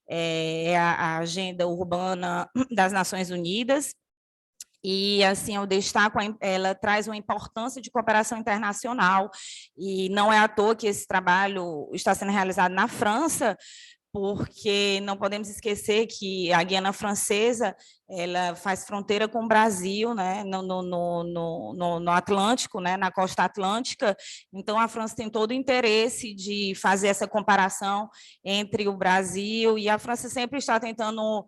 G: é a Agenda Urbana das Nações Unidas. E, assim, eu destaco, ela traz uma importância de cooperação internacional, e não é à toa que esse trabalho está sendo realizado na França, porque não podemos esquecer que a Guiana Francesa ela faz fronteira com o Brasil, né, no Atlântico, né, na costa atlântica. Então, a França tem todo o interesse de fazer essa comparação entre o Brasil, e a França sempre está tentando,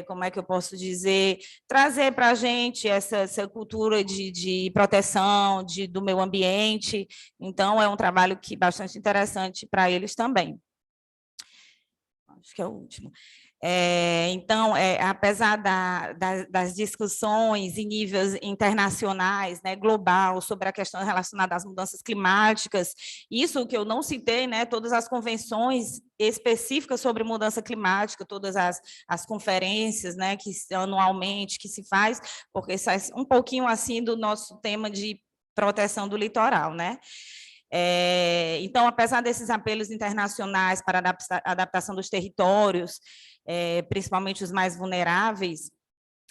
G: como é que eu posso dizer, trazer para a gente essa cultura de proteção do meio ambiente. Então, é um trabalho bastante interessante para eles também. Acho que é o último. Então, apesar das discussões em níveis internacionais, né, global, sobre a questão relacionada às mudanças climáticas, isso que eu não citei, né, todas as convenções específicas sobre mudança climática, todas as conferências, né, que anualmente que se faz, porque sai um pouquinho assim do nosso tema de proteção do litoral, né? Então, apesar desses apelos internacionais para a adaptação dos territórios, principalmente os mais vulneráveis,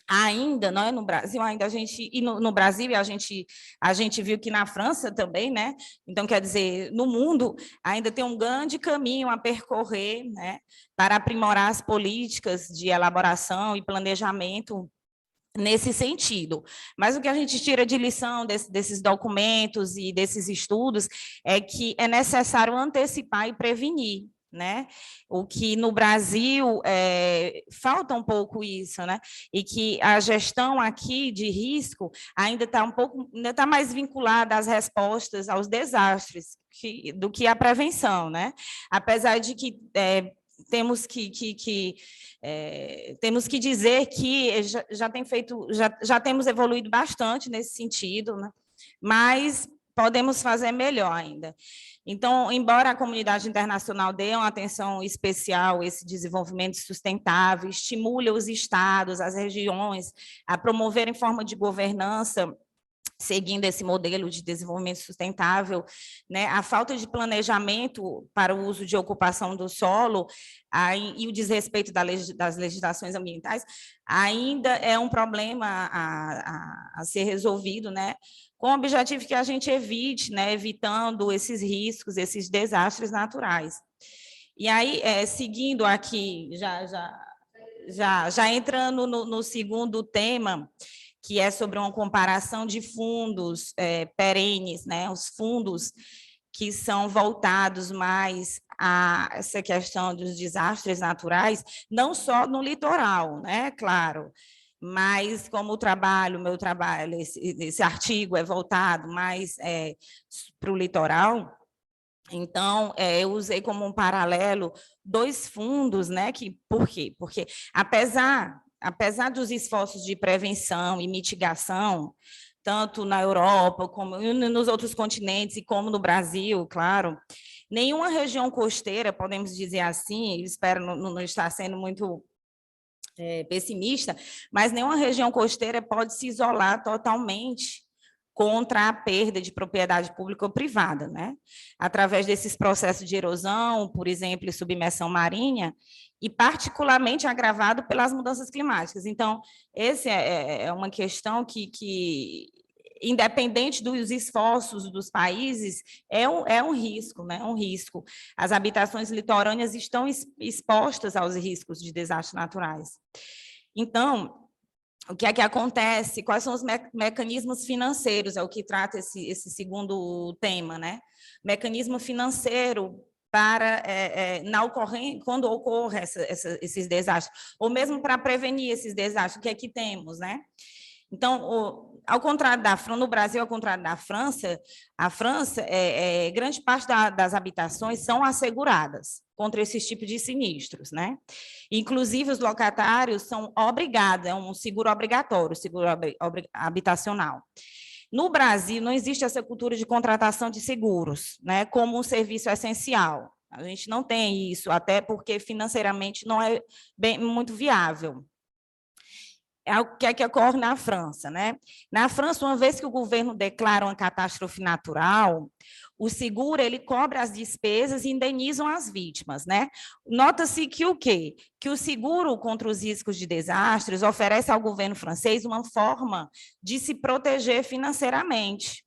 G: ainda, não é, no Brasil, ainda a gente, e no Brasil a gente viu que na França também, né? Então, quer dizer, no mundo ainda tem um grande caminho a percorrer, né, para aprimorar as políticas de elaboração e planejamento nesse sentido. Mas o que a gente tira de lição desses documentos e desses estudos é que é necessário antecipar e prevenir, né? O que no Brasil falta um pouco isso, né? E que a gestão aqui de risco ainda está mais vinculada às respostas aos desastres do que à prevenção, né? Apesar de que temos que dizer que já temos evoluído bastante nesse sentido, né? Mas podemos fazer melhor ainda. Então, embora a comunidade internacional dê uma atenção especial a esse desenvolvimento sustentável, estimule os estados, as regiões a promoverem forma de governança seguindo esse modelo de desenvolvimento sustentável, né, a falta de planejamento para o uso de ocupação do solo e o desrespeito das legislações ambientais ainda é um problema a ser resolvido, né, com o objetivo que a gente evite, né, evitando esses riscos, esses desastres naturais. E aí, seguindo aqui, já entrando no segundo tema, que é sobre uma comparação de fundos perenes, né, os fundos que são voltados mais a essa questão dos desastres naturais, não só no litoral, né, claro, mas como meu trabalho, esse artigo é voltado mais para o litoral. Então, eu usei como um paralelo 2 fundos, né, por quê? Porque, apesar dos esforços de prevenção e mitigação, tanto na Europa, como nos outros continentes, e como no Brasil, claro, nenhuma região costeira, podemos dizer assim, espero não estar sendo muito pessimista, mas nenhuma região costeira pode se isolar totalmente contra a perda de propriedade pública ou privada, né? Através desses processos de erosão, por exemplo, e submersão marinha, e particularmente agravado pelas mudanças climáticas. Então, essa é uma questão que, independente dos esforços dos países, é um risco, né? Um risco. As habitações litorâneas estão expostas aos riscos de desastres naturais. Então, o que é que acontece? Quais são os mecanismos financeiros? É o que trata esse segundo tema, né? Mecanismo financeiro para quando ocorrem esses desastres, ou mesmo para prevenir esses desastres, o que é que temos, né? Então, ao contrário da França, no Brasil, ao contrário da França, a França, grande parte das habitações são asseguradas contra esses tipos de sinistros, né? Inclusive, os locatários são obrigados, é um seguro obrigatório, seguro habitacional. No Brasil, não existe essa cultura de contratação de seguros, né, como um serviço essencial. A gente não tem isso, até porque financeiramente não é muito viável. É o que é que ocorre na França, né? Na França, uma vez que o governo declara uma catástrofe natural, o seguro ele cobre as despesas e indenizam as vítimas, né? Nota-se que o quê? Que o seguro contra os riscos de desastres oferece ao governo francês uma forma de se proteger financeiramente,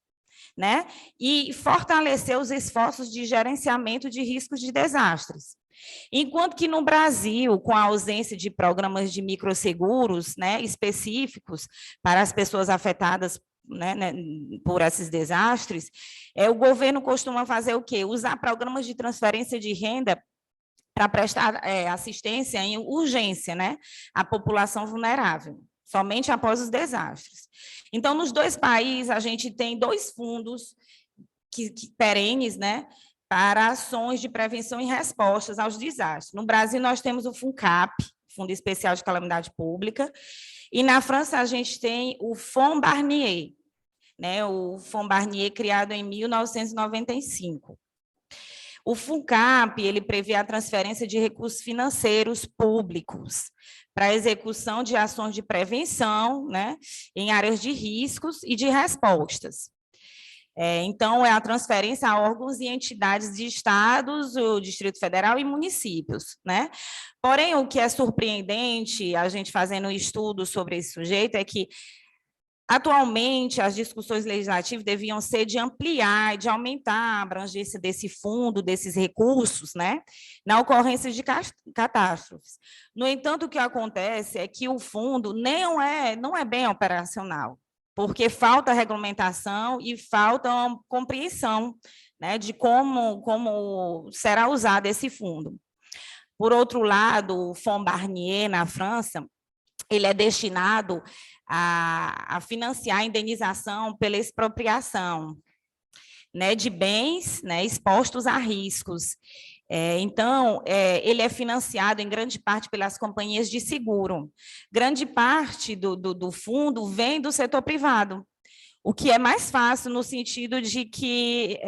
G: né? E fortalecer os esforços de gerenciamento de riscos de desastres. Enquanto que no Brasil, com a ausência de programas de microseguros, né, específicos para as pessoas afetadas, né, por esses desastres, o governo costuma fazer o quê? Usar programas de transferência de renda para prestar assistência em urgência, né, à população vulnerável, somente após os desastres. Então, nos dois países, a gente tem dois fundos perenes, né, para ações de prevenção e respostas aos desastres. No Brasil, nós temos o FUNCAP, Fundo Especial de Calamidade Pública, e na França a gente tem o Fonds Barnier, né, o Fonds Barnier criado em 1995. O FUNCAP, ele prevê a transferência de recursos financeiros públicos para a execução de ações de prevenção, né, em áreas de riscos e de respostas. Então, é a transferência a órgãos e entidades de estados, o Distrito Federal e municípios, né? Porém, o que é surpreendente, a gente fazendo um estudo sobre esse sujeito, é que, atualmente, as discussões legislativas deviam ser de ampliar, de aumentar a abrangência desse fundo, desses recursos, né, na ocorrência de catástrofes. No entanto, o que acontece é que o fundo não é bem operacional, porque falta regulamentação e falta uma compreensão, né, de como será usado esse fundo. Por outro lado, o Fonds Barnier, na França, ele é destinado a financiar a indenização pela expropriação, né, de bens, né, expostos a riscos. Então, ele é financiado em grande parte pelas companhias de seguro. Grande parte do fundo vem do setor privado, o que é mais fácil no sentido de que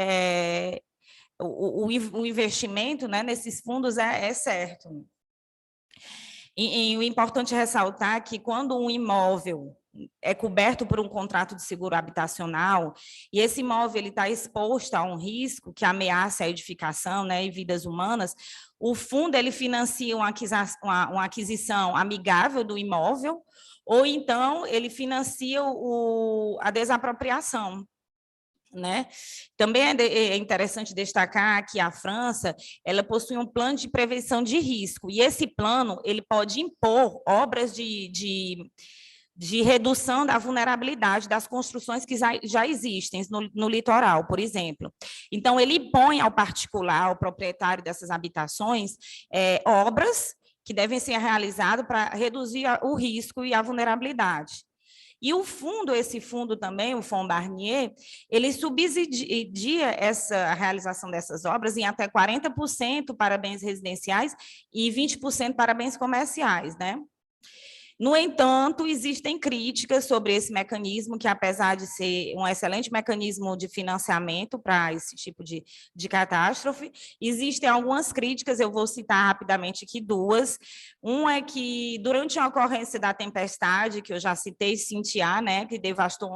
G: o investimento, né, nesses fundos é certo. E o importante é ressaltar que quando um imóvel é coberto por um contrato de seguro habitacional, e esse imóvel está exposto a um risco que ameaça a edificação, né, e vidas humanas, o fundo ele financia uma aquisição amigável do imóvel, ou então ele financia a desapropriação, né? Também é interessante destacar que a França ela possui um plano de prevenção de risco, e esse plano ele pode impor obras de redução da vulnerabilidade das construções que já existem no litoral, por exemplo. Então, ele impõe ao particular, ao proprietário dessas habitações, obras que devem ser realizadas para reduzir o risco e a vulnerabilidade. E esse fundo também, o Fonds Barnier, ele subsidia a realização dessas obras em até 40% para bens residenciais e 20% para bens comerciais, né? No entanto, existem críticas sobre esse mecanismo, que apesar de ser um excelente mecanismo de financiamento para esse tipo de catástrofe, existem algumas críticas, eu vou citar rapidamente aqui duas. Uma é que, durante a ocorrência da tempestade, que eu já citei, Cynthia, né, que devastou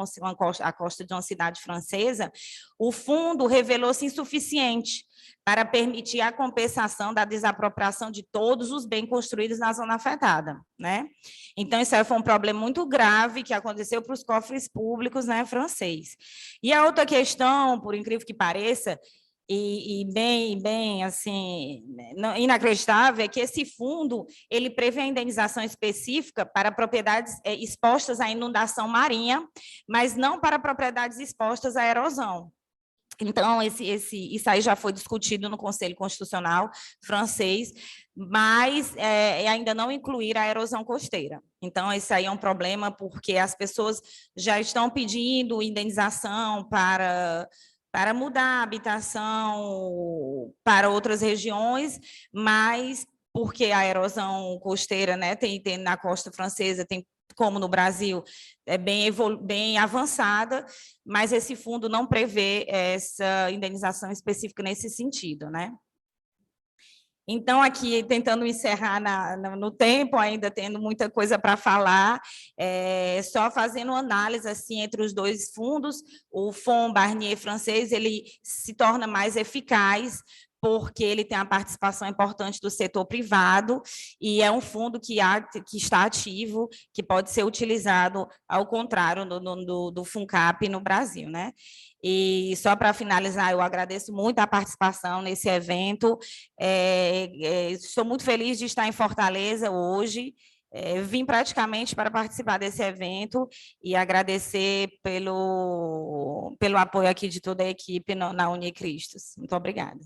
G: a costa de uma cidade francesa, o fundo revelou-se insuficiente para permitir a compensação da desapropriação de todos os bens construídos na zona afetada, né? Então, isso aí foi um problema muito grave que aconteceu para os cofres públicos, né, francês. E a outra questão, por incrível que pareça, e bem, assim, inacreditável, é que esse fundo, ele prevê a indenização específica para propriedades expostas à inundação marinha, mas não para propriedades expostas à erosão. Então, isso aí já foi discutido no Conselho Constitucional francês, mas ainda não incluir a erosão costeira. Então, isso aí é um problema, porque as pessoas já estão pedindo indenização para mudar a habitação para outras regiões, mas porque a erosão costeira, né, tem na costa francesa, tem, como no Brasil, é bem avançada, mas esse fundo não prevê essa indenização específica nesse sentido, né? Então, aqui, tentando encerrar no tempo, ainda tendo muita coisa para falar, só fazendo uma análise assim, entre os dois fundos, o Fonds Barnier francês ele se torna mais eficaz, porque ele tem a participação importante do setor privado e é um fundo que está ativo, que pode ser utilizado ao contrário do FUNCAP no Brasil, né? E só para finalizar, eu agradeço muito a participação nesse evento. Estou muito feliz de estar em Fortaleza hoje. Vim praticamente para participar desse evento e agradecer pelo apoio aqui de toda a equipe na Unicristos. Muito obrigada.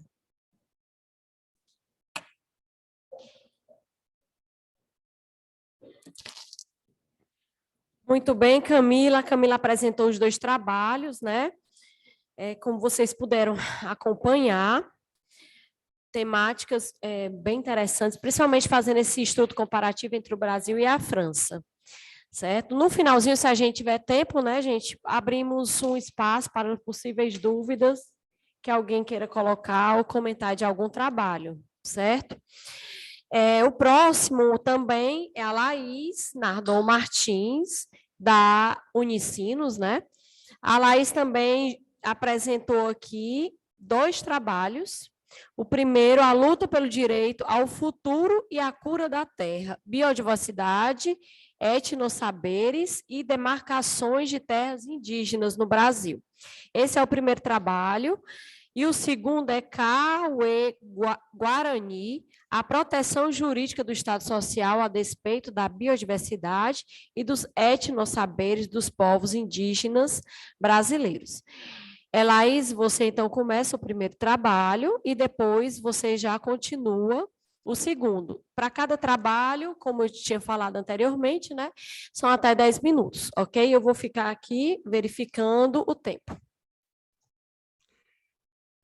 A: Muito bem, Camila. A Camila apresentou os 2 trabalhos, né? Como vocês puderam acompanhar, temáticas bem interessantes, principalmente fazendo esse estudo comparativo entre o Brasil e a França, certo? No finalzinho, se a gente tiver tempo, né, gente, abrimos um espaço para possíveis dúvidas que alguém queira colocar ou comentar de algum trabalho, certo? O próximo também é a Laís Nardon Martins, da Unicinos, né? A Laís também apresentou aqui 2 trabalhos. O primeiro, a luta pelo direito ao futuro e à cura da terra, biodiversidade, etnossaberes e demarcações de terras indígenas no Brasil. Esse é o primeiro trabalho. E o segundo é Cauê Guarani, a proteção jurídica do Estado Social a despeito da biodiversidade e dos etnossaberes dos povos indígenas brasileiros. Laís, você então começa o primeiro trabalho e depois você já continua o segundo. Para cada trabalho, como eu tinha falado anteriormente, né, são até 10 minutos, ok? Eu vou ficar aqui verificando o tempo.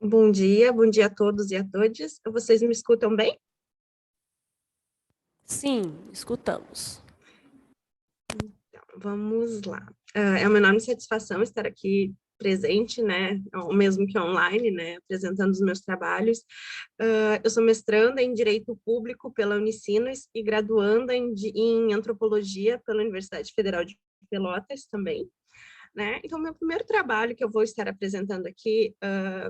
F: Bom dia a todos e a todas. Vocês me escutam bem?
A: Sim, escutamos.
F: Então, vamos lá. É uma enorme satisfação estar aqui presente, né, ou mesmo que online, né, apresentando os meus trabalhos. Eu sou mestranda em Direito Público pela Unicinos e graduanda em Antropologia pela Universidade Federal de Pelotas também. Né? Então, meu primeiro trabalho que eu vou estar apresentando aqui,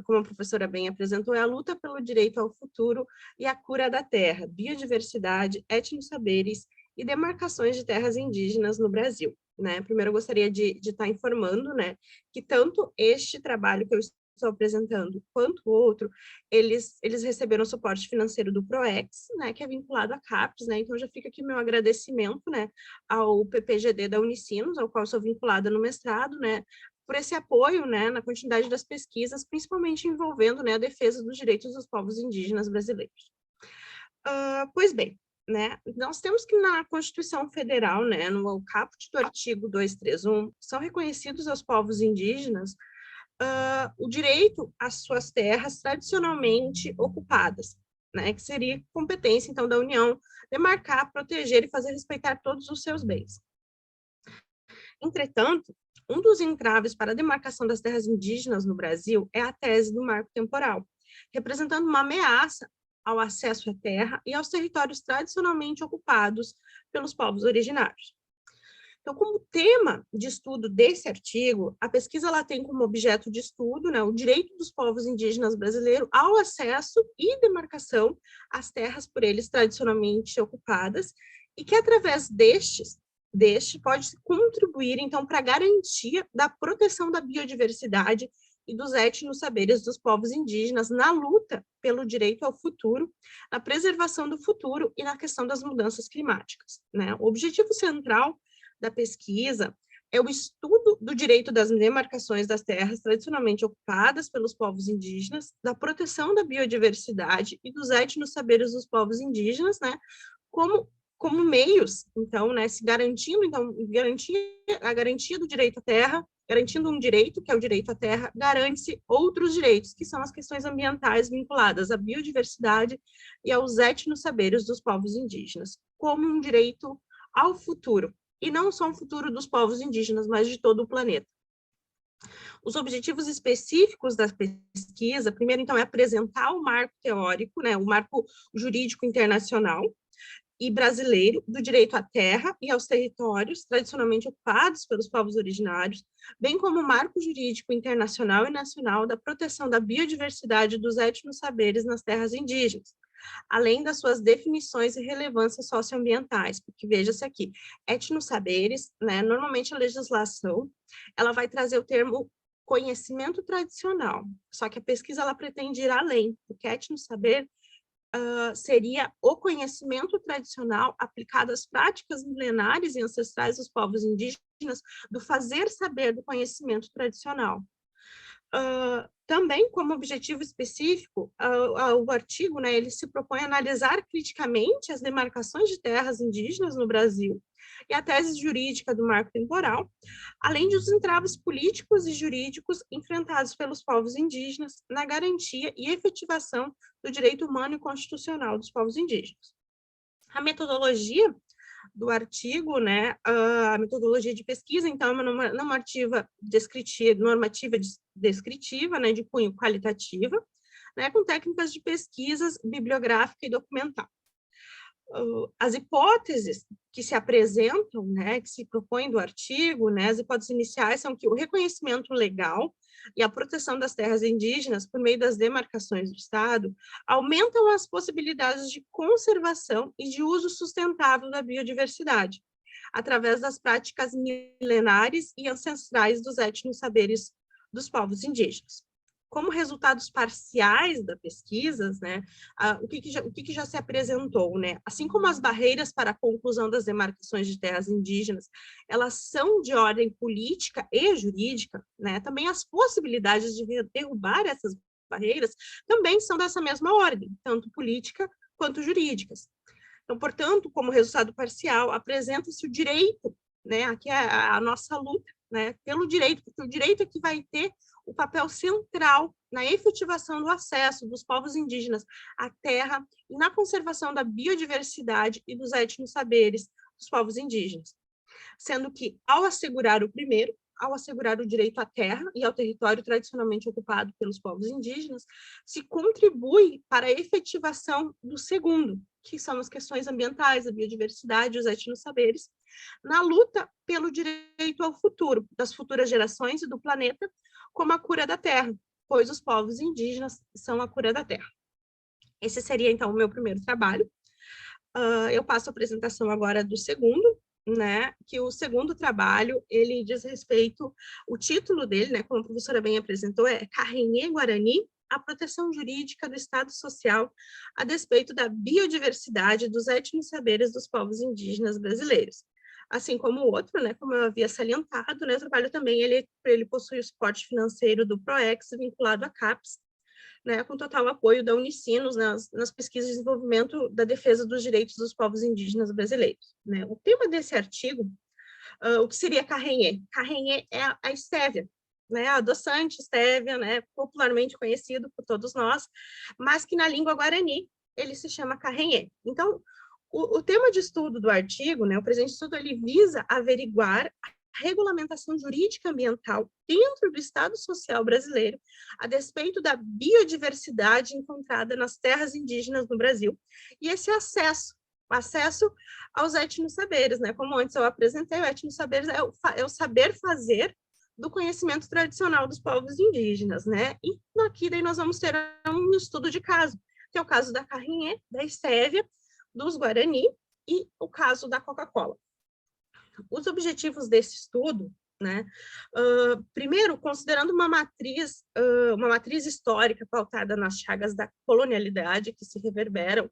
F: como a professora bem apresentou, é a luta pelo direito ao futuro e a cura da terra, biodiversidade, etnossaberes e demarcações de terras indígenas no Brasil. Né? Primeiro, eu gostaria de estar informando, né, que tanto este trabalho que eu estou apresentando, quanto o outro, eles receberam suporte financeiro do PROEX, né, que é vinculado à CAPES, né, então já fica aqui o meu agradecimento, né, ao PPGD da Unicinos, ao qual sou vinculada no mestrado, né, por esse apoio, né, na continuidade das pesquisas, principalmente envolvendo, né, a defesa dos direitos dos povos indígenas brasileiros. Pois bem, né, nós temos que na Constituição Federal, né, no caput do artigo 231, são reconhecidos aos povos indígenas o direito às suas terras tradicionalmente ocupadas, né, que seria competência, então, da União demarcar, proteger e fazer respeitar todos os seus bens. Entretanto, um dos entraves para a demarcação das terras indígenas no Brasil é a tese do marco temporal, representando uma ameaça ao acesso à terra e aos territórios tradicionalmente ocupados pelos povos originários. Então, como tema de estudo desse artigo, a pesquisa ela tem como objeto de estudo, né, o direito dos povos indígenas brasileiros ao acesso e demarcação às terras por eles tradicionalmente ocupadas, e que através deste pode contribuir, então, para a garantia da proteção da biodiversidade e dos etnossaberes dos povos indígenas na luta pelo direito ao futuro, na preservação do futuro e na questão das mudanças climáticas. Né? O objetivo central da pesquisa é o estudo do direito das demarcações das terras tradicionalmente ocupadas pelos povos indígenas, da proteção da biodiversidade e dos etnossaberes dos povos indígenas, né, como meios, então, né, se garantindo, então, a garantia do direito à terra, garantindo um direito, que é o direito à terra, garante-se outros direitos, que são as questões ambientais vinculadas à biodiversidade e aos etnossaberes dos povos indígenas, como um direito ao futuro, e não só um futuro dos povos indígenas, mas de todo o planeta. Os objetivos específicos da pesquisa, primeiro, então, é apresentar o marco teórico, né, o marco jurídico internacional, e brasileiro do direito à terra e aos territórios tradicionalmente ocupados pelos povos originários, bem como o marco jurídico internacional e nacional da proteção da biodiversidade dos etnossaberes nas terras indígenas, além das suas definições e relevâncias socioambientais, porque veja-se aqui, etnossaberes, né, normalmente a legislação, ela vai trazer o termo conhecimento tradicional, só que a pesquisa ela pretende ir além, porque etnossaber seria o conhecimento tradicional aplicado às práticas milenares e ancestrais dos povos indígenas, do fazer saber do conhecimento tradicional. Também, como objetivo específico, o artigo, né, ele se propõe a analisar criticamente as demarcações de terras indígenas no Brasil e a tese jurídica do marco temporal, além dos entraves políticos e jurídicos enfrentados pelos povos indígenas na garantia e efetivação do direito humano e constitucional dos povos indígenas. A metodologia do artigo, né, a metodologia de pesquisa, então, é uma normativa descritiva, né, de cunho qualitativa, né, com técnicas de pesquisas bibliográfica e documental. As hipóteses que se apresentam, né, que se propõem do artigo, né, as hipóteses iniciais são que o reconhecimento legal e a proteção das terras indígenas por meio das demarcações do Estado aumentam as possibilidades de conservação e de uso sustentável da biodiversidade, através das práticas milenares e ancestrais dos etnossaberes dos povos indígenas. Como resultados parciais da pesquisa, né, o que já se apresentou, né? Assim como as barreiras para a conclusão das demarcações de terras indígenas, elas são de ordem política e jurídica, né? Também as possibilidades de derrubar essas barreiras também são dessa mesma ordem, tanto política quanto jurídicas. Então, portanto, como resultado parcial, apresenta-se o direito, né? Aqui é a nossa luta, né? Pelo direito, porque o direito é que vai ter o papel central na efetivação do acesso dos povos indígenas à terra e na conservação da biodiversidade e dos etnossaberes dos povos indígenas. Sendo que, ao assegurar o primeiro, ao assegurar o direito à terra e ao território tradicionalmente ocupado pelos povos indígenas, se contribui para a efetivação do segundo, que são as questões ambientais, a biodiversidade, os etnossaberes, na luta pelo direito ao futuro, das futuras gerações e do planeta, como a cura da terra, pois os povos indígenas são a cura da terra. Esse seria, então, o meu primeiro trabalho. Eu passo a apresentação agora do segundo, né, que o segundo trabalho, ele diz respeito, o título dele, né, como a professora bem apresentou, é Carrenhê Guarani, a proteção jurídica do Estado Social a despeito da biodiversidade dos etnossaberes dos povos indígenas brasileiros. Assim como o outro, né, como eu havia salientado, né, o trabalho também, ele possui o suporte financeiro do PROEX, vinculado à CAPES, né, com total apoio da Unicinos nas pesquisas de desenvolvimento da defesa dos direitos dos povos indígenas brasileiros. Né. O tema desse artigo, o que seria carrenhê? Carrenhê é a estévia, né, a adoçante estévia, né, popularmente conhecido por todos nós, mas que na língua guarani ele se chama carrenhê. Então, o tema de estudo do artigo, né, o presente estudo, ele visa averiguar a regulamentação jurídica ambiental dentro do Estado Social brasileiro, a despeito da biodiversidade encontrada nas terras indígenas no Brasil, e esse acesso aos etnossaberes, né, como antes eu apresentei, o etnossaberes é o saber fazer do conhecimento tradicional dos povos indígenas, né, e aqui daí nós vamos ter um estudo de caso, que é o caso da carrenhê, da estévia, dos Guarani e o caso da Coca-Cola. Os objetivos desse estudo, né, primeiro, considerando uma matriz histórica pautada nas chagas da colonialidade que se reverberam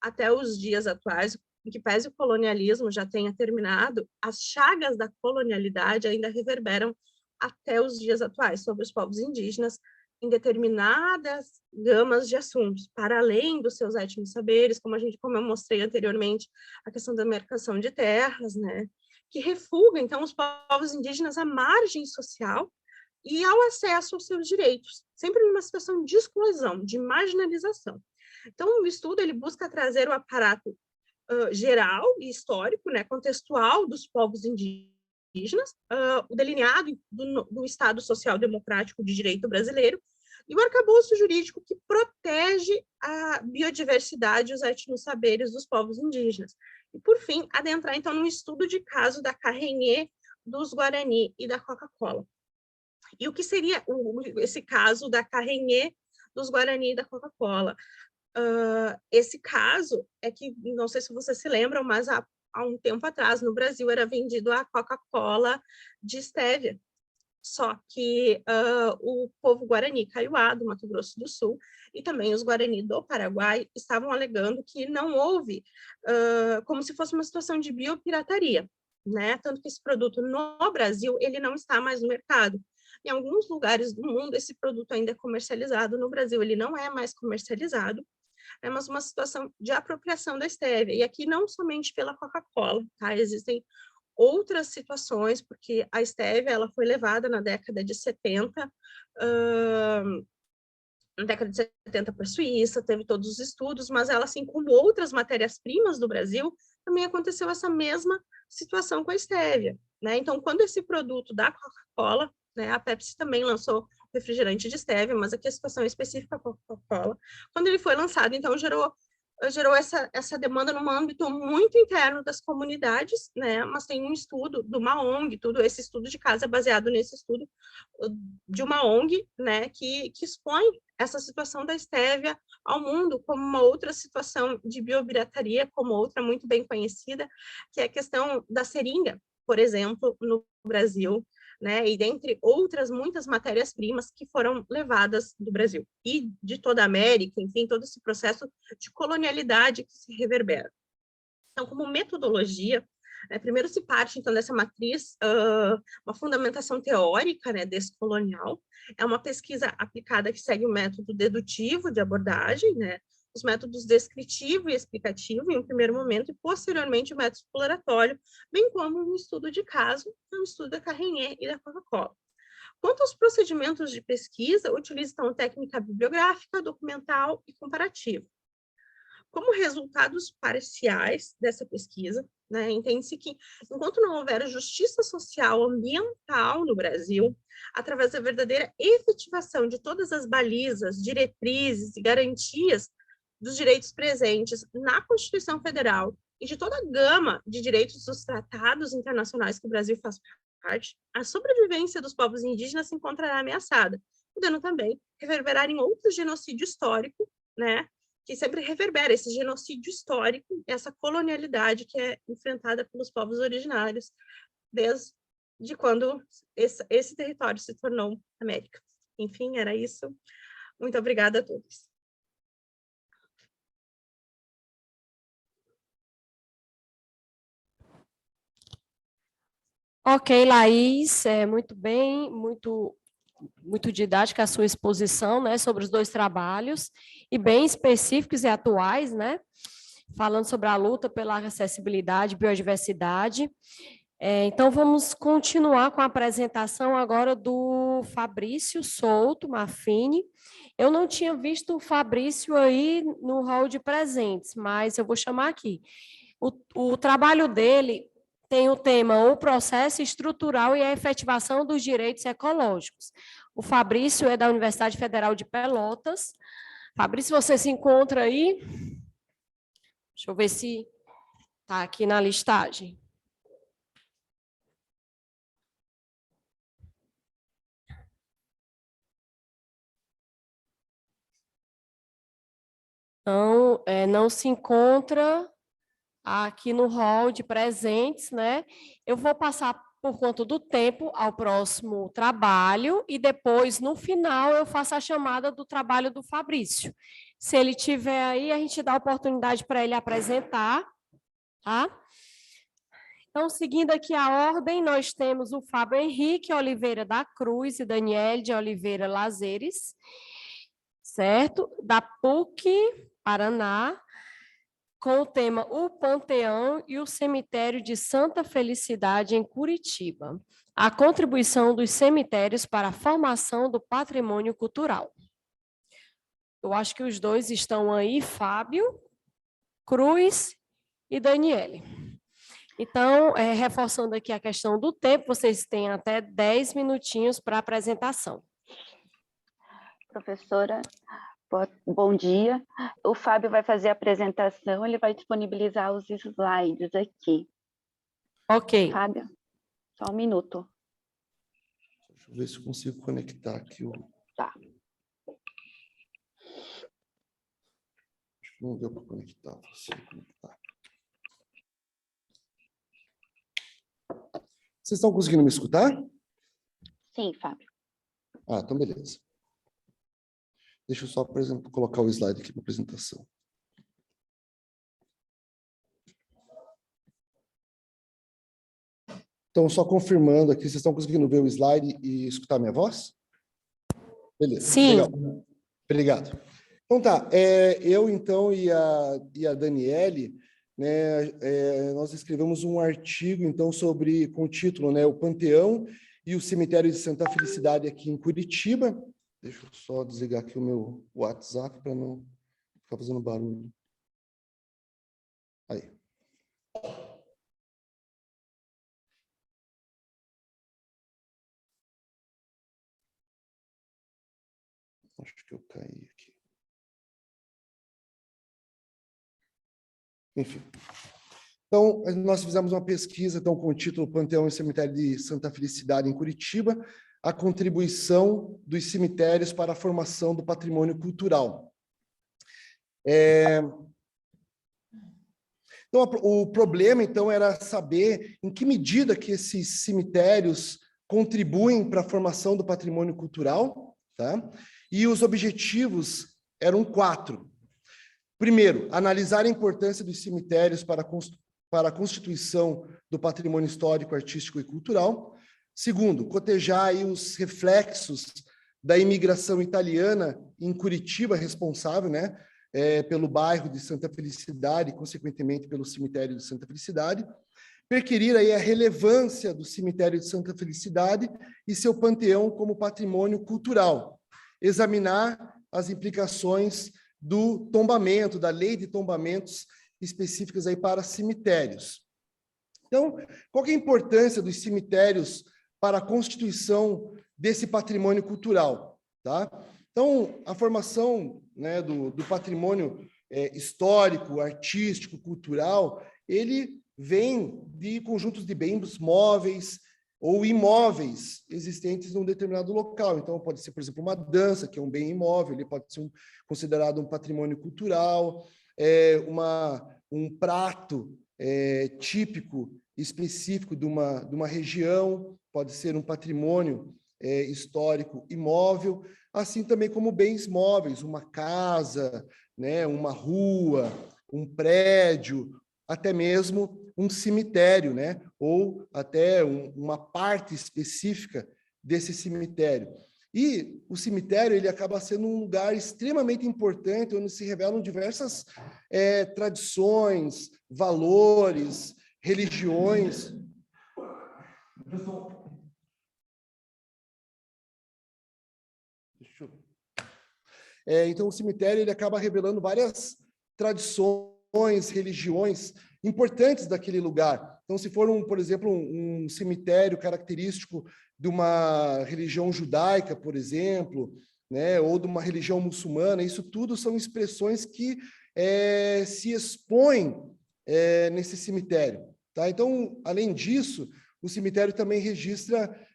F: até os dias atuais, em que pese o colonialismo já tenha terminado, as chagas da colonialidade ainda reverberam até os dias atuais sobre os povos indígenas, em determinadas gamas de assuntos, para além dos seus etnossaberes, como eu mostrei anteriormente, a questão da demarcação de terras, né, que refuga, então, os povos indígenas à margem social e ao acesso aos seus direitos, sempre numa situação de exclusão, de marginalização. Então, o estudo ele busca trazer o aparato geral e histórico, né, contextual dos povos indígenas, o delineado do Estado Social Democrático de Direito brasileiro, e o arcabouço jurídico que protege a biodiversidade e os etnossaberes dos povos indígenas. E, por fim, adentrar, então, no estudo de caso da Carrenhê, dos Guarani e da Coca-Cola. E o que seria esse caso da Carrenhê, dos Guarani e da Coca-Cola? Esse caso é que, não sei se vocês se lembram, mas há um tempo atrás, no Brasil, era vendido a Coca-Cola de estévia. Só que o povo Guarani Kaiowá, do Mato Grosso do Sul, e também os Guarani do Paraguai, estavam alegando que não houve, como se fosse uma situação de biopirataria, né? Tanto que esse produto no Brasil, ele não está mais no mercado. Em alguns lugares do mundo, esse produto ainda é comercializado, no Brasil ele não é mais comercializado, mas uma situação de apropriação da estévia, e aqui não somente pela Coca-Cola, tá? Existem outras situações, porque a estévia ela foi levada na década de 70, para a Suíça, teve todos os estudos, mas ela, assim como outras matérias-primas do Brasil, também aconteceu essa mesma situação com a estévia, né? Então, quando esse produto da Coca-Cola, né, a Pepsi também lançou refrigerante de estévia, mas aqui a situação é específica com a Coca-Cola, quando ele foi lançado, então gerou essa demanda num âmbito muito interno das comunidades, né? Mas tem um estudo de uma ONG, esse estudo de caso é baseado nesse estudo de uma ONG, né? Que expõe essa situação da estévia ao mundo como uma outra situação de biopirataria, como outra muito bem conhecida, que é a questão da seringa, por exemplo, no Brasil, né, e dentre outras muitas matérias-primas que foram levadas do Brasil e de toda a América, enfim, todo esse processo de colonialidade que se reverbera. Então, como metodologia, primeiro se parte, então, dessa matriz, uma fundamentação teórica, né, descolonial, é uma pesquisa aplicada que segue o método dedutivo de abordagem, né, os métodos descritivo e explicativo em um primeiro momento, e posteriormente o método exploratório, bem como um estudo de caso, um estudo da Carrenhê e da Coca-Cola. Quanto aos procedimentos de pesquisa, utilizam técnica bibliográfica, documental e comparativa. Como resultados parciais dessa pesquisa, né, entende-se que, enquanto não houver justiça social ambiental no Brasil, através da verdadeira efetivação de todas as balizas, diretrizes e garantias dos direitos presentes na Constituição Federal e de toda a gama de direitos dos tratados internacionais que o Brasil faz parte, a sobrevivência dos povos indígenas se encontrará ameaçada, podendo também reverberar em outro genocídio histórico, né, que sempre reverbera esse genocídio histórico, essa colonialidade que é enfrentada pelos povos originários desde quando esse território se tornou América. Enfim, era isso. Muito obrigada a todos.
A: Ok, Laís, muito bem, muito didática a sua exposição, né, sobre os dois trabalhos, e bem específicos e atuais, né, falando sobre a luta pela acessibilidade e biodiversidade. Então, vamos continuar com a apresentação agora do Fabrício Souto Maffini. Eu não tinha visto o Fabrício aí no hall de presentes, mas eu vou chamar aqui. O trabalho dele tem o tema O Processo Estrutural e a Efetivação dos Direitos Ecológicos. O Fabrício é da Universidade Federal de Pelotas. Fabrício, você se encontra aí? Deixa eu ver se está aqui na listagem. Então, não se encontra aqui no hall de presentes, né? Eu vou passar, por conta do tempo, ao próximo trabalho e depois, no final, eu faço a chamada do trabalho do Fabrício. Se ele tiver aí, a gente dá a oportunidade para ele apresentar, tá? Então, seguindo aqui a ordem, nós temos o Fábio Henrique Oliveira da Cruz e Daniele de Oliveira Lazeres, certo? Da PUC, Paraná, com o tema O Panteão e o Cemitério de Santa Felicidade, em Curitiba. A contribuição dos cemitérios para a formação do patrimônio cultural. Eu acho que os dois estão aí, Fábio, Cruz e Daniele. Então, reforçando aqui a questão do tempo, vocês têm até 10 minutinhos para a apresentação.
B: professora. Bom dia. O Fábio vai fazer a apresentação, ele vai disponibilizar os slides aqui.
A: Ok.
B: Fábio, só um minuto.
H: Deixa eu ver se eu consigo conectar aqui o...
B: Tá.
H: Acho que não deu para conectar. Vocês estão conseguindo me escutar?
B: Sim, Fábio.
H: Ah, então beleza. Deixa eu só, por exemplo, colocar o slide aqui para apresentação. Então, só confirmando aqui, vocês estão conseguindo ver o slide e escutar a minha voz? Beleza.
A: Sim.
H: Legal. Obrigado. Então tá, eu então e a Daniele, né, nós escrevemos um artigo então com o título, né, o Panteão e o Cemitério de Santa Felicidade aqui em Curitiba. Deixa eu só desligar aqui o meu WhatsApp para não ficar fazendo barulho. Aí. Acho que eu caí aqui. Enfim. Então, nós fizemos uma pesquisa então, com o título Panteão e Cemitério de Santa Felicidade em Curitiba, a contribuição dos cemitérios para a formação do patrimônio cultural. Então, o problema, então, era saber em que medida que esses cemitérios contribuem para a formação do patrimônio cultural, tá? E os objetivos eram 4. Primeiro, analisar a importância dos cemitérios para a constituição do patrimônio histórico, artístico e cultural. Segundo, cotejar aí os reflexos da imigração italiana em Curitiba, responsável, né, pelo bairro de Santa Felicidade e, consequentemente, pelo cemitério de Santa Felicidade. Perquirir aí a relevância do cemitério de Santa Felicidade e seu panteão como patrimônio cultural. Examinar as implicações do tombamento, da lei de tombamentos específicas aí para cemitérios. Então, qual que é a importância dos cemitérios para a constituição desse patrimônio cultural? Tá? Então, a formação, né, do patrimônio histórico, artístico, cultural, ele vem de conjuntos de bens móveis ou imóveis existentes num determinado local. Então, pode ser, por exemplo, uma dança, que é um bem imóvel, ele pode ser considerado um patrimônio cultural, um prato típico, específico de uma região, pode ser um patrimônio histórico imóvel, assim também como bens móveis, uma casa, né, uma rua, um prédio, até mesmo um cemitério, né? Ou até uma parte específica desse cemitério. E o cemitério ele acaba sendo um lugar extremamente importante, onde se revelam diversas tradições, valores, religiões. Então, o cemitério ele acaba revelando várias tradições, religiões importantes daquele lugar. Então, se for, por exemplo, um cemitério característico de uma religião judaica, por exemplo, né, ou de uma religião muçulmana, isso tudo são expressões que se expõem nesse cemitério. Tá? Então, além disso, o cemitério também registra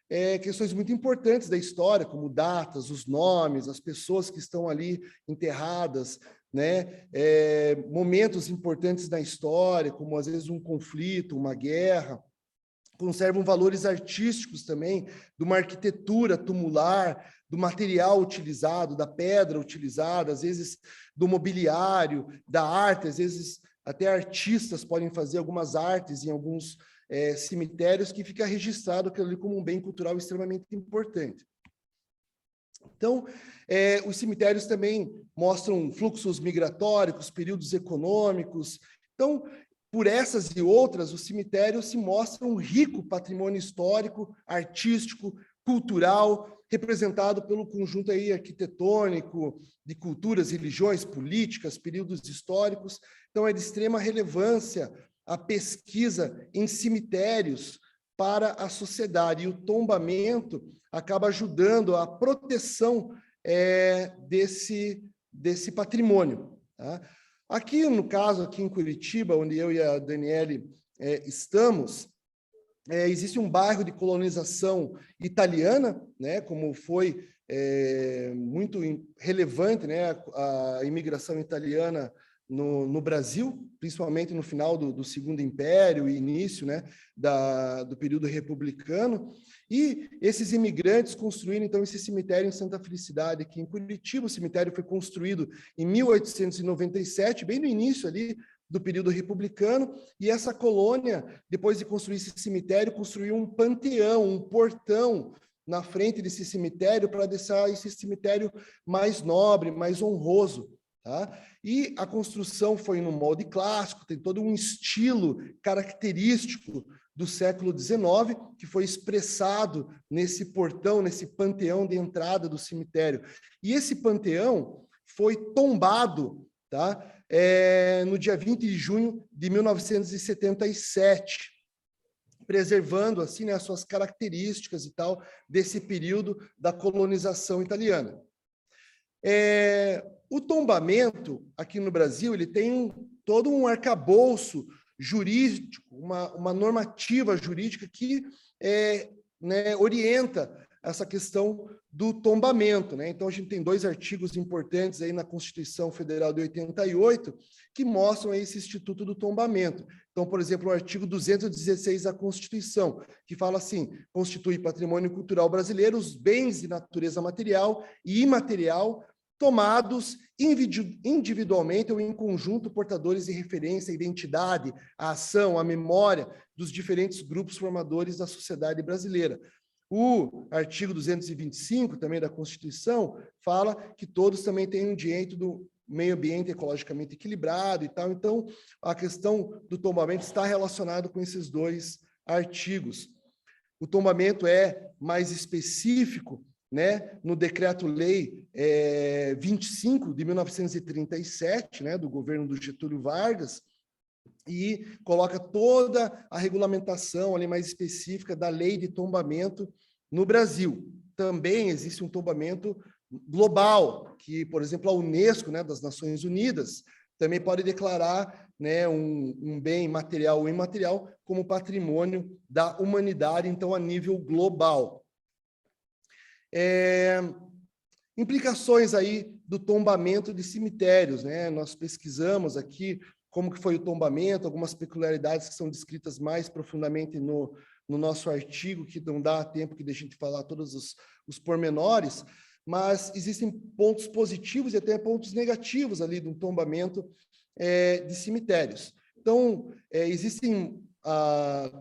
H: questões muito importantes da história, como datas, os nomes, as pessoas que estão ali enterradas, né? Momentos importantes da história, como às vezes um conflito, uma guerra. Conservam valores artísticos também, de uma arquitetura tumular, do material utilizado, da pedra utilizada, às vezes do mobiliário, da arte, às vezes até artistas podem fazer algumas artes em alguns cemitérios que fica registrado aquilo ali como um bem cultural extremamente importante. Então, os cemitérios também mostram fluxos migratórios, períodos econômicos. Então, por essas e outras, os cemitérios se mostram um rico patrimônio histórico, artístico, cultural, representado pelo conjunto aí arquitetônico, de culturas, religiões, políticas, períodos históricos. Então, é de extrema relevância a pesquisa em cemitérios para a sociedade. E o tombamento acaba ajudando a proteção desse patrimônio. Tá? Aqui, no caso, aqui em Curitiba, onde eu e a Daniele estamos, existe um bairro de colonização italiana, né, como foi muito relevante, né, a imigração italiana no Brasil, principalmente no final do Segundo Império e início, né, do período republicano, e esses imigrantes construíram, então, esse cemitério em Santa Felicidade, aqui em Curitiba. O cemitério foi construído em 1897, bem no início ali do período republicano, e essa colônia, depois de construir esse cemitério, construiu um panteão, um portão na frente desse cemitério para deixar esse cemitério mais nobre, mais honroso. Tá? E a construção foi no molde clássico, tem todo um estilo característico do século XIX, que foi expressado nesse portão, nesse panteão de entrada do cemitério. E esse panteão foi tombado, tá? No dia 20 de junho de 1977, preservando assim, né, as suas características e tal desse período da colonização italiana. O tombamento aqui no Brasil, ele tem todo um arcabouço jurídico, uma normativa jurídica que né, orienta essa questão do tombamento, né? Então, a gente tem 2 artigos importantes aí na Constituição Federal de 88 que mostram esse instituto do tombamento. Então, por exemplo, o artigo 216 da Constituição, que fala assim: constitui patrimônio cultural brasileiro os bens de natureza material e imaterial tomados individualmente ou em conjunto portadores de referência à identidade, à ação, à memória dos diferentes grupos formadores da sociedade brasileira. O artigo 225, também da Constituição, fala que todos também têm um direito do meio ambiente ecologicamente equilibrado e tal. Então, a questão do tombamento está relacionada com esses 2 artigos. O tombamento é mais específico, né, no Decreto-Lei 25 de 1937, né, do governo do Getúlio Vargas, e coloca toda a regulamentação ali mais específica da lei de tombamento no Brasil. Também existe um tombamento global, que, por exemplo, a Unesco, né, das Nações Unidas, também pode declarar, né, um bem material ou imaterial como patrimônio da humanidade, então, a nível global. Implicações aí do tombamento de cemitérios, né? Nós pesquisamos aqui como que foi o tombamento, algumas peculiaridades que são descritas mais profundamente no nosso artigo, que não dá tempo de a gente falar todos os pormenores, mas existem pontos positivos e até pontos negativos ali do tombamento de cemitérios. Então,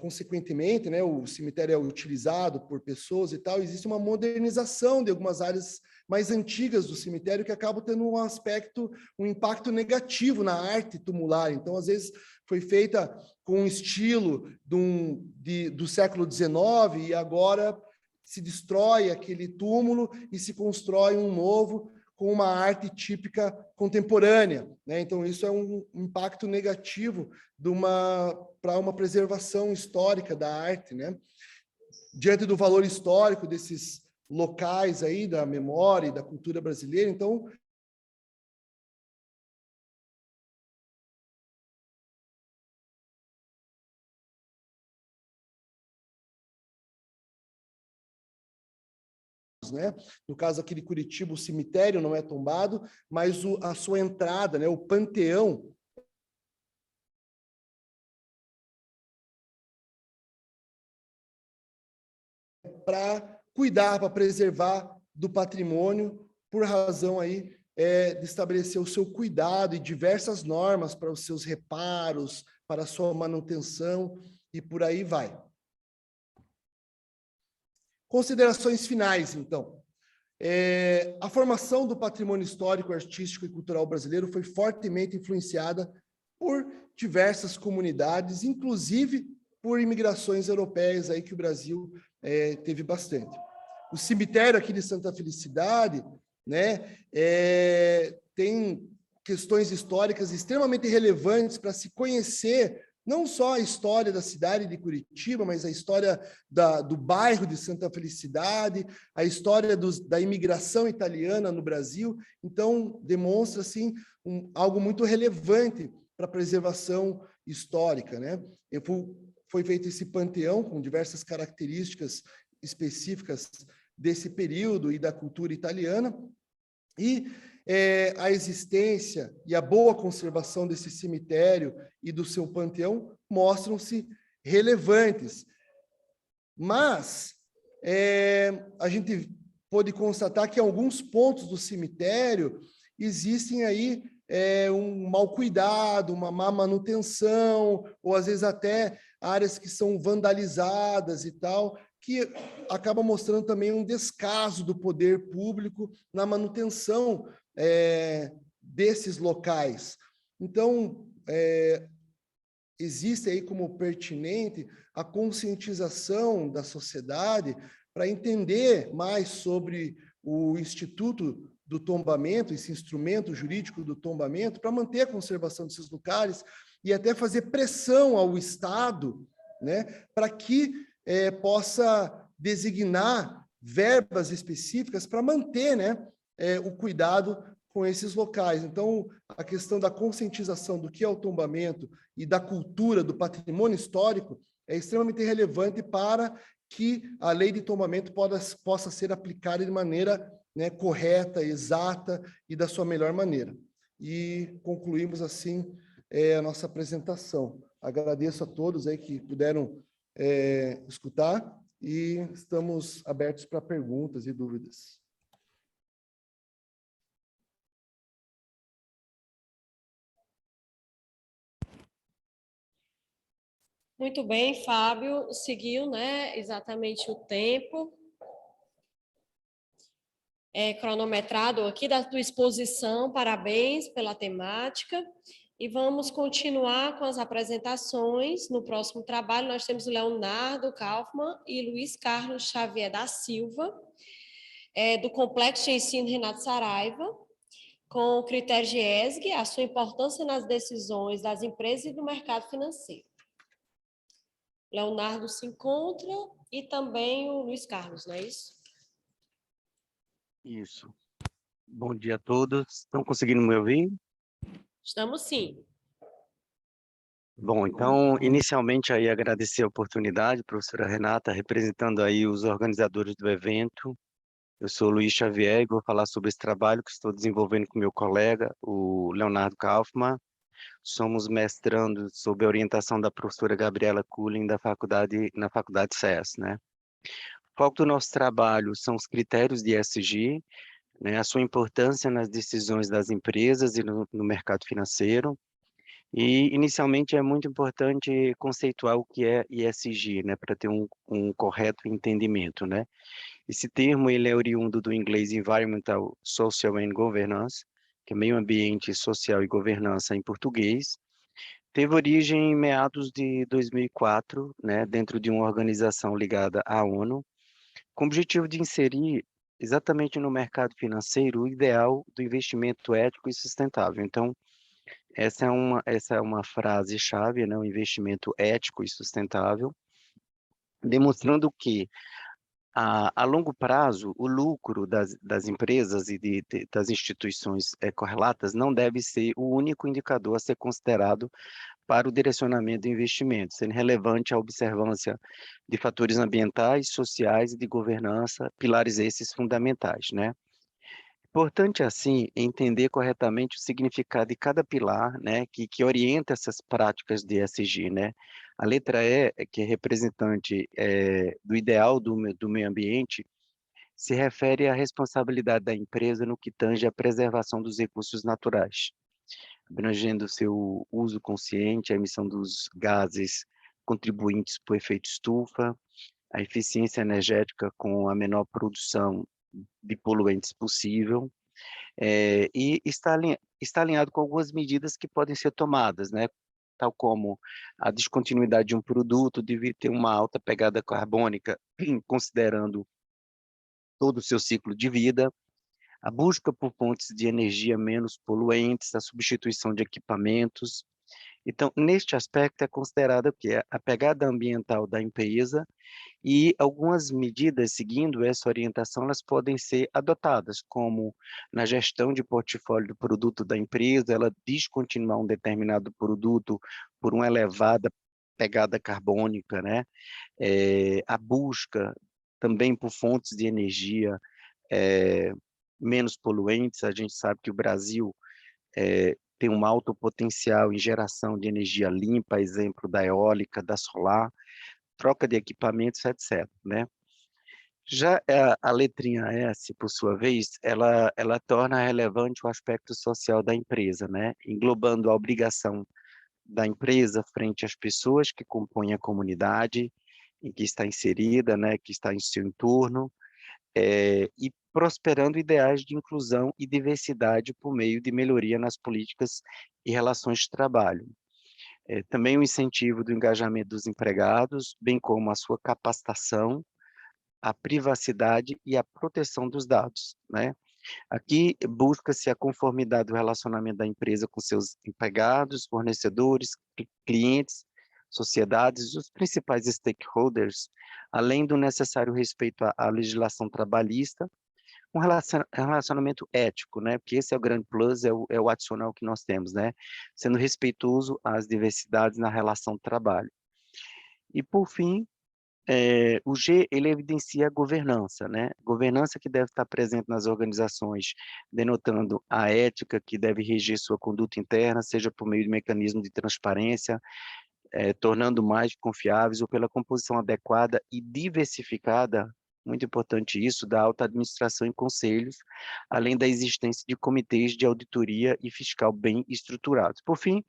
H: consequentemente, né, o cemitério é utilizado por pessoas e tal, existe uma modernização de algumas áreas mais antigas do cemitério que acabam tendo um impacto negativo na arte tumular. Então, às vezes, foi feita com um estilo do século XIX e agora se destrói aquele túmulo e se constrói um novo com uma arte típica contemporânea, né? Então, isso é um impacto negativo para uma preservação histórica da arte, né? Diante do valor histórico desses locais aí, da memória e da cultura brasileira, então, né? No caso aqui de Curitiba, o cemitério não é tombado, mas a sua entrada, né? O panteão, para cuidar, para preservar do patrimônio, por razão aí de estabelecer o seu cuidado e diversas normas para os seus reparos, para a sua manutenção e por aí vai. Considerações finais, então. A formação do patrimônio histórico, artístico e cultural brasileiro foi fortemente influenciada por diversas comunidades, inclusive por imigrações europeias aí que o Brasil teve bastante. O cemitério aqui de Santa Felicidade, né, tem questões históricas extremamente relevantes para se conhecer não só a história da cidade de Curitiba, mas a história do bairro de Santa Felicidade, a história da imigração italiana no Brasil. Então, demonstra assim, algo muito relevante para a preservação histórica, né? Foi feito esse panteão com diversas características específicas desse período e da cultura italiana, e a existência e a boa conservação desse cemitério e do seu panteão mostram-se relevantes. Mas a gente pôde constatar que em alguns pontos do cemitério existem aí um mau cuidado, uma má manutenção, ou às vezes até áreas que são vandalizadas e tal, que acaba mostrando também um descaso do poder público na manutenção desses locais. Então, existe aí como pertinente a conscientização da sociedade para entender mais sobre o Instituto do Tombamento, esse instrumento jurídico do tombamento, para manter a conservação desses lugares e até fazer pressão ao Estado, né, para que possa designar verbas específicas para manter, né, o cuidado com esses locais. Então, a questão da conscientização do que é o tombamento e da cultura, do patrimônio histórico, é extremamente relevante para que a lei de tombamento possa ser aplicada de maneira, né, correta, exata e da sua melhor maneira. E concluímos, assim, a nossa apresentação. Agradeço a todos aí que puderam escutar e estamos abertos para perguntas e dúvidas.
A: Muito bem, Fábio seguiu, né, exatamente o tempo cronometrado aqui da tua exposição. Parabéns pela temática. E vamos continuar com as apresentações. No próximo trabalho, nós temos Leonardo Kaufmann e Luiz Carlos Xavier da Silva, do Complexo de Ensino Renato Saraiva, com o critério de ESG, a sua importância nas decisões das empresas e do mercado financeiro. Leonardo se encontra e também o Luiz Carlos, não é isso?
I: Isso. Bom dia a todos. Estão conseguindo me ouvir?
A: Estamos sim.
I: Bom, então, inicialmente aí agradecer a oportunidade, professora Renata, representando aí os organizadores do evento. Eu sou Luiz Xavier e vou falar sobre esse trabalho que estou desenvolvendo com meu colega, o Leonardo Kaufmann. Somos mestrandos sob a orientação da professora Gabriela Cullen na faculdade SES, né? O foco do nosso trabalho são os critérios de ESG, né, a sua importância nas decisões das empresas e no mercado financeiro. E, inicialmente, é muito importante conceituar o que é ESG, né, para ter um correto entendimento, né? Esse termo ele é oriundo do inglês Environmental, Social and Governance, que é meio ambiente, social e governança em português. Teve origem em meados de 2004, né, dentro de uma organização ligada à ONU, com o objetivo de inserir exatamente no mercado financeiro o ideal do investimento ético e sustentável. Então, essa é uma frase-chave, né? O investimento ético e sustentável, demonstrando que, a longo prazo, o lucro das empresas e das instituições correlatas não deve ser o único indicador a ser considerado para o direcionamento do investimento, sendo relevante a observância de fatores ambientais, sociais e de governança, pilares esses fundamentais, né? Importante, assim, entender corretamente o significado de cada pilar, né, que orienta essas práticas de ESG, né? A letra E, que é representante do ideal do meio ambiente, se refere à responsabilidade da empresa no que tange à preservação dos recursos naturais, abrangendo seu uso consciente, a emissão dos gases contribuintes para o efeito estufa, a eficiência energética com a menor produção de poluentes possível, e está alinhado com algumas medidas que podem ser tomadas, né? Tal como a descontinuidade de um produto deve ter uma alta pegada carbônica, considerando todo o seu ciclo de vida, a busca por fontes de energia menos poluentes, a substituição de equipamentos, Então, neste aspecto, é considerado o quê? A pegada ambiental da empresa e algumas medidas seguindo essa orientação, elas podem ser adotadas, como na gestão de portfólio do produto da empresa, ela descontinuar um determinado produto por uma elevada pegada carbônica, né? A busca também por fontes de energia menos poluentes. A gente sabe que o Brasil tem um alto potencial em geração de energia limpa, exemplo da eólica, da solar, troca de equipamentos, etc., né? Já a letrinha S, por sua vez, ela torna relevante o aspecto social da empresa, né? Englobando a obrigação da empresa frente às pessoas que compõem a comunidade em que está inserida, né? Que está em seu entorno, e prosperando ideais de inclusão e diversidade por meio de melhoria nas políticas e relações de trabalho. Também o incentivo do engajamento dos empregados, bem como a sua capacitação, a privacidade e a proteção dos dados, né? Aqui busca-se a conformidade do relacionamento da empresa com seus empregados, fornecedores, clientes, sociedades e os principais stakeholders, além do necessário respeito à legislação trabalhista, um relacionamento ético, né? Porque esse é o grande plus, é o adicional que nós temos, né? Sendo respeitoso às diversidades na relação de trabalho. E, por fim, o G, ele evidencia a governança, né? Governança que deve estar presente nas organizações, denotando a ética que deve reger sua conduta interna, seja por meio de mecanismo de transparência, tornando mais confiáveis ou pela composição adequada e diversificada, muito importante isso, da alta administração e conselhos, além da existência de comitês de auditoria e fiscal bem estruturados. Por fim,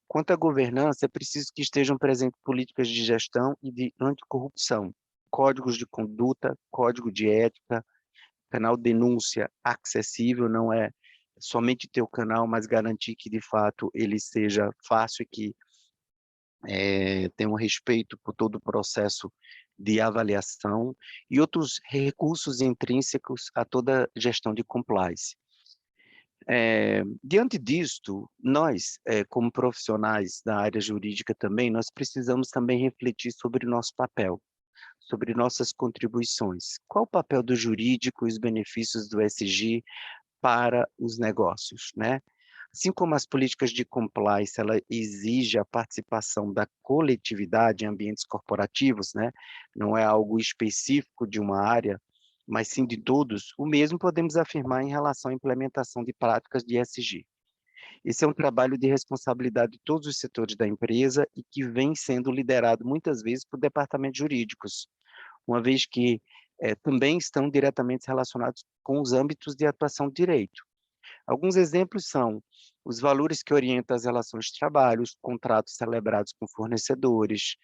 I: quanto à governança, é preciso que estejam presentes políticas de gestão e de anticorrupção, códigos de conduta, código de ética, canal denúncia acessível, não é somente ter o canal, mas garantir que, de fato, ele seja fácil e que tenha um respeito por todo o processo de avaliação e outros recursos intrínsecos a toda gestão de compliance. Diante disto, nós, como profissionais da área jurídica também, nós precisamos também refletir sobre o nosso papel, sobre nossas contribuições. Qual o papel do jurídico e os benefícios do ESG para os negócios, né? Assim como as políticas de compliance, ela exige a participação da coletividade em ambientes corporativos, né? Não é algo específico de uma área, mas sim de todos, o mesmo podemos afirmar em relação à implementação de práticas de ESG. Esse é um trabalho de responsabilidade de todos os setores da empresa e que vem sendo liderado muitas vezes por departamentos jurídicos, uma vez que também estão diretamente relacionados com os âmbitos de atuação do direito. Alguns exemplos são os valores que orientam as relações de trabalho, os contratos celebrados com fornecedores,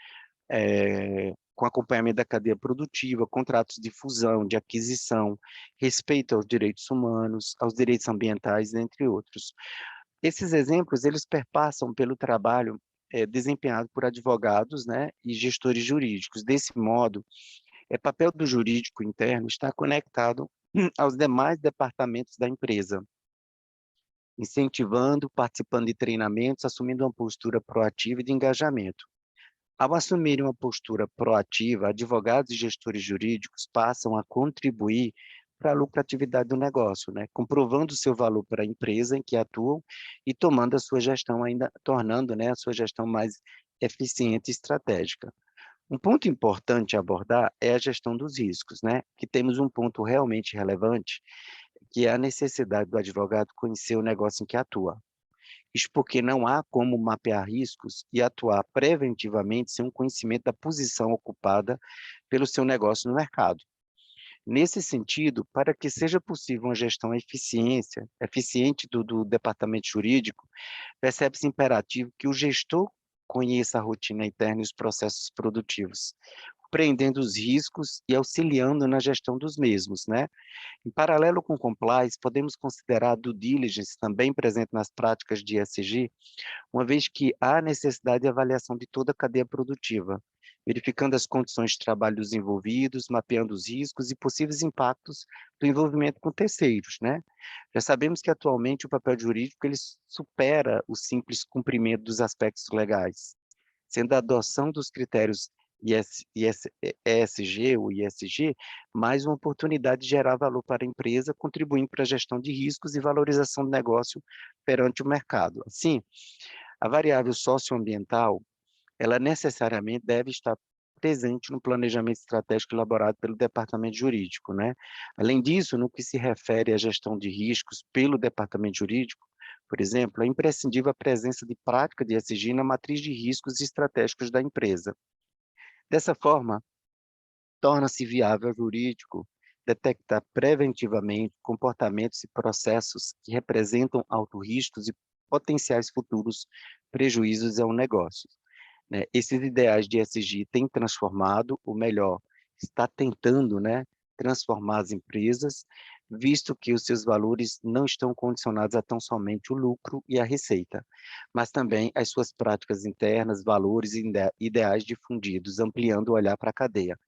I: com acompanhamento da cadeia produtiva, contratos de fusão, de aquisição, respeito aos direitos humanos, aos direitos ambientais, entre outros. Esses exemplos, eles perpassam pelo trabalho desempenhado por advogados, né, e gestores jurídicos. Desse modo, papel do jurídico interno estar conectado aos demais departamentos da empresa, incentivando, participando de treinamentos, assumindo uma postura proativa e de engajamento. Ao assumirem uma postura proativa, advogados e gestores jurídicos passam a contribuir para a lucratividade do negócio, né? Comprovando o seu valor para a empresa em que atuam e tomando a sua gestão tornando, né, a sua gestão mais eficiente e estratégica. Um ponto importante a abordar é a gestão dos riscos, né? Que temos um ponto realmente relevante, que é a necessidade do advogado conhecer o negócio em que atua. Isso porque não há como mapear riscos e atuar preventivamente sem um conhecimento da posição ocupada pelo seu negócio no mercado. Nesse sentido, para que seja possível uma gestão eficiente do departamento jurídico, percebe-se imperativo que o gestor conheça a rotina interna e os processos produtivos, compreendendo os riscos e auxiliando na gestão dos mesmos, né? Em paralelo com o compliance, podemos considerar a due diligence também presente nas práticas de ESG, uma vez que há necessidade de avaliação de toda a cadeia produtiva, verificando as condições de trabalho dos envolvidos, mapeando os riscos e possíveis impactos do envolvimento com terceiros, né? Já sabemos que atualmente o papel jurídico ele supera o simples cumprimento dos aspectos legais, sendo a adoção dos critérios ESG ou ISG mais uma oportunidade de gerar valor para a empresa, contribuindo para a gestão de riscos e valorização do negócio perante o mercado. Assim, a variável socioambiental, ela necessariamente deve estar presente no planejamento estratégico elaborado pelo departamento jurídico, né? Além disso, no que se refere à gestão de riscos pelo departamento jurídico, por exemplo, é imprescindível a presença de prática de ESG na matriz de riscos estratégicos da empresa. Dessa forma, torna-se viável ao jurídico detectar preventivamente comportamentos e processos que representam altos riscos e potenciais futuros prejuízos ao negócio, né? Esses ideais de ESG têm transformado, ou melhor, está tentando, né, transformar as empresas, visto que os seus valores não estão condicionados a tão somente o lucro e a receita, mas também as suas práticas internas, valores e ideais difundidos, ampliando o olhar para a cadeia.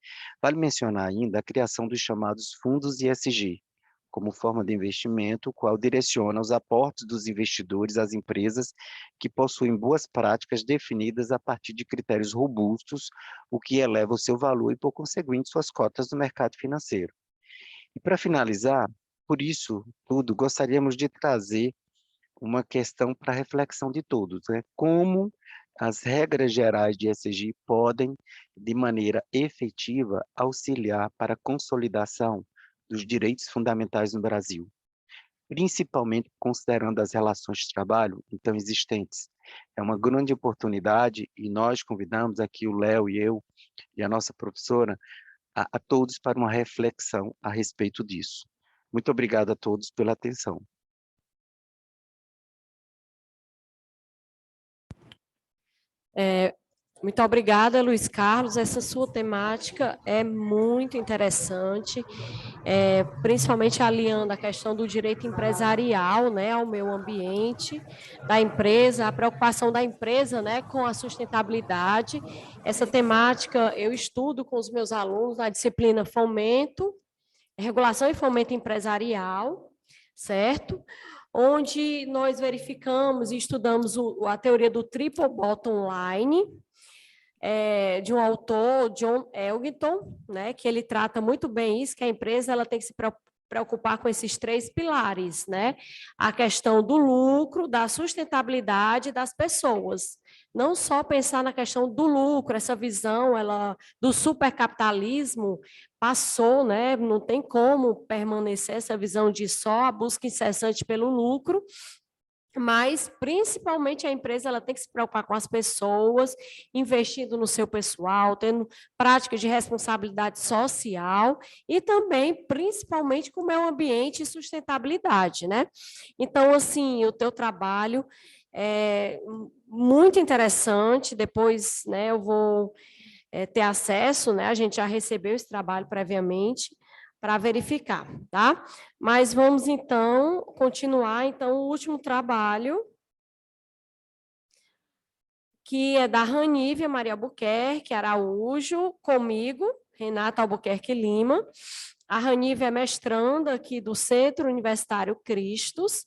I: Vale mencionar ainda a criação dos chamados fundos ESG, como forma de investimento, o qual direciona os aportes dos investidores às empresas que possuem boas práticas definidas a partir de critérios robustos, o que eleva o seu valor e, por conseguinte, suas cotas no mercado financeiro. E para finalizar, por isso tudo, gostaríamos de trazer uma questão para reflexão de todos, né? Como as regras gerais de ESG podem, de maneira efetiva, auxiliar para a consolidação dos direitos fundamentais no Brasil, principalmente considerando as relações de trabalho então existentes. É uma grande oportunidade e nós convidamos aqui o Léo e eu e a nossa professora a todos para uma reflexão a respeito disso. Muito obrigado a todos pela atenção.
A: Muito obrigada, Luiz Carlos. Essa sua temática é muito interessante, principalmente aliando a questão do direito empresarial, né, ao meio ambiente da empresa, a preocupação da empresa, né, com a sustentabilidade. Essa temática eu estudo com os meus alunos na disciplina Fomento, Regulação e Fomento Empresarial, certo? Onde nós verificamos e estudamos a teoria do triple bottom line, de um autor, John Elgington, né, que ele trata muito bem isso, que a empresa ela tem que se preocupar com esses três pilares, né? A questão do lucro, da sustentabilidade das pessoas. Não só pensar na questão do lucro, essa visão do supercapitalismo passou, né? Não tem como permanecer essa visão de só a busca incessante pelo lucro, mas principalmente a empresa ela tem que se preocupar com as pessoas, investindo no seu pessoal, tendo práticas de responsabilidade social e também, principalmente, com o meio ambiente e sustentabilidade, né? Então, assim, o teu trabalho é muito interessante, depois, né, eu vou ter acesso, né? A gente já recebeu esse trabalho previamente, para verificar, tá? Mas vamos, então, continuar, então, o último trabalho, que é da Ranívia Maria Albuquerque Araújo, comigo, Renata Albuquerque Lima. A Ranívia é mestranda aqui do Centro Universitário Cristos,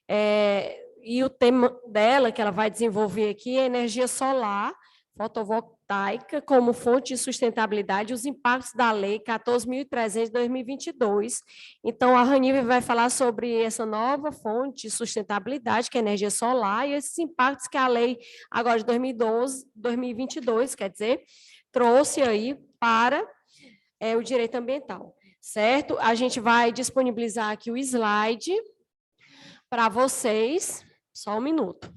A: e o tema dela, que ela vai desenvolver aqui, é energia solar, fotovoltaica como fonte de sustentabilidade e os impactos da Lei 14.300 de 2022. Então, a Ranívia vai falar sobre essa nova fonte de sustentabilidade, que é a energia solar, e esses impactos que a lei, agora de 2022, quer dizer, trouxe aí para o direito ambiental, certo? A gente vai disponibilizar aqui o slide para vocês, só um minuto.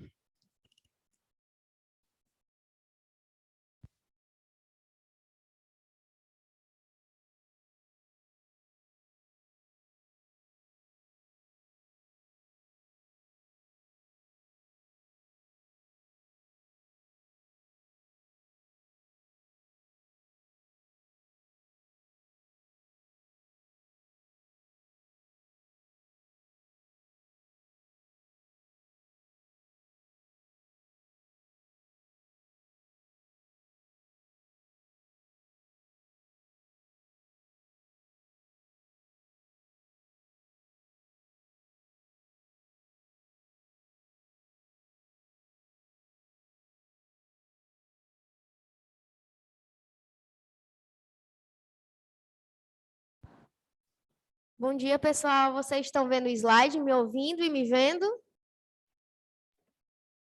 J: Bom dia, pessoal. Vocês estão vendo o slide, me ouvindo e me vendo?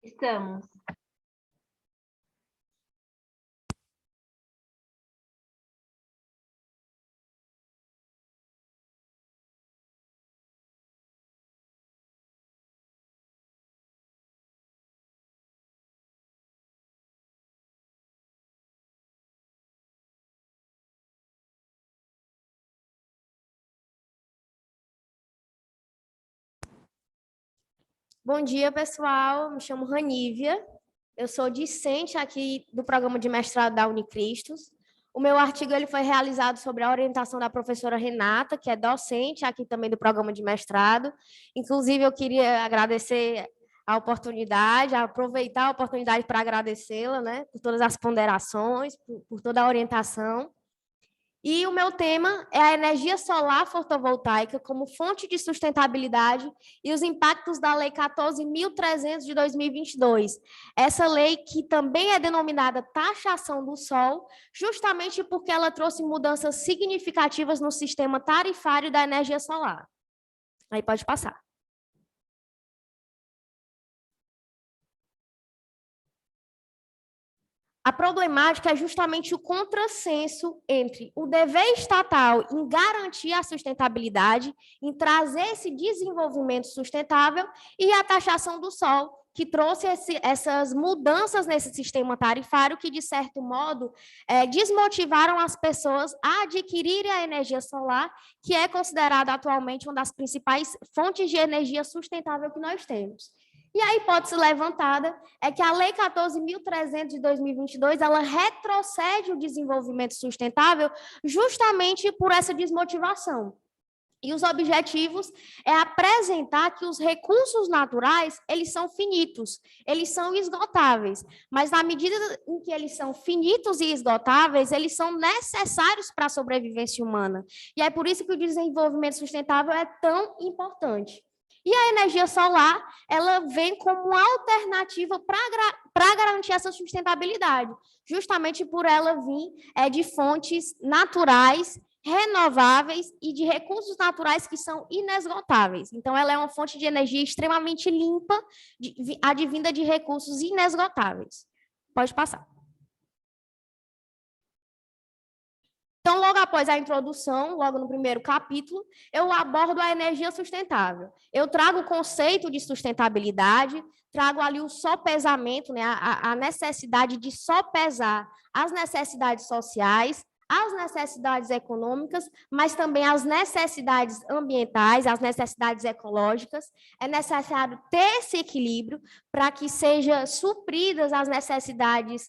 B: Estamos.
J: Bom dia, pessoal. Me chamo Ranívia. Eu sou discente aqui do programa de mestrado da Unicristos. O meu artigo ele foi realizado sobre a orientação da professora Renata, que é docente aqui também do programa de mestrado. Inclusive, eu queria agradecer a oportunidade, aproveitar a oportunidade para agradecê-la, né, por todas as ponderações, por toda a orientação. E o meu tema é a energia solar fotovoltaica como fonte de sustentabilidade e os impactos da Lei 14.300 de 2022. Essa lei que também é denominada taxação do sol, justamente porque ela trouxe mudanças significativas no sistema tarifário da energia solar. Aí pode passar. A problemática é justamente o contrassenso entre o dever estatal em garantir a sustentabilidade, em trazer esse desenvolvimento sustentável, e a taxação do sol, que trouxe essas mudanças nesse sistema tarifário que, de certo modo, desmotivaram as pessoas a adquirirem a energia solar, que é considerada atualmente uma das principais fontes de energia sustentável que nós temos. E a hipótese levantada é que a Lei 14.300 de 2022, ela retrocede o desenvolvimento sustentável justamente por essa desmotivação. E os objetivos é apresentar que os recursos naturais, eles são finitos, eles são esgotáveis, mas na medida em que eles são finitos e esgotáveis, eles são necessários para a sobrevivência humana. E é por isso que o desenvolvimento sustentável é tão importante. E a energia solar, ela vem como uma alternativa para garantir essa sustentabilidade, justamente por ela vir de fontes naturais, renováveis e de recursos naturais que são inesgotáveis. Então, ela é uma fonte de energia extremamente limpa, advinda de recursos inesgotáveis. Pode passar. Então, logo após a introdução, logo no primeiro capítulo, eu abordo a energia sustentável. Eu trago o conceito de sustentabilidade, trago ali o sopesamento, né, a necessidade de sopesar as necessidades sociais, as necessidades econômicas, mas também as necessidades ambientais, as necessidades ecológicas. É necessário ter esse equilíbrio para que sejam supridas as necessidades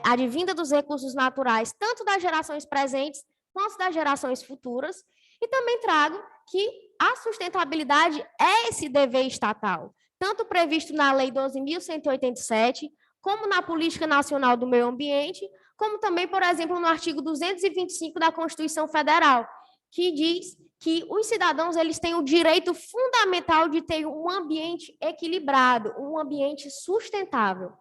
J: advinda dos recursos naturais, tanto das gerações presentes quanto das gerações futuras, e também trago que a sustentabilidade é esse dever estatal, tanto previsto na Lei 12.187, como na Política Nacional do Meio Ambiente, como também, por exemplo, no artigo 225 da Constituição Federal, que diz que os cidadãos eles têm o direito fundamental de ter um ambiente equilibrado, um ambiente sustentável.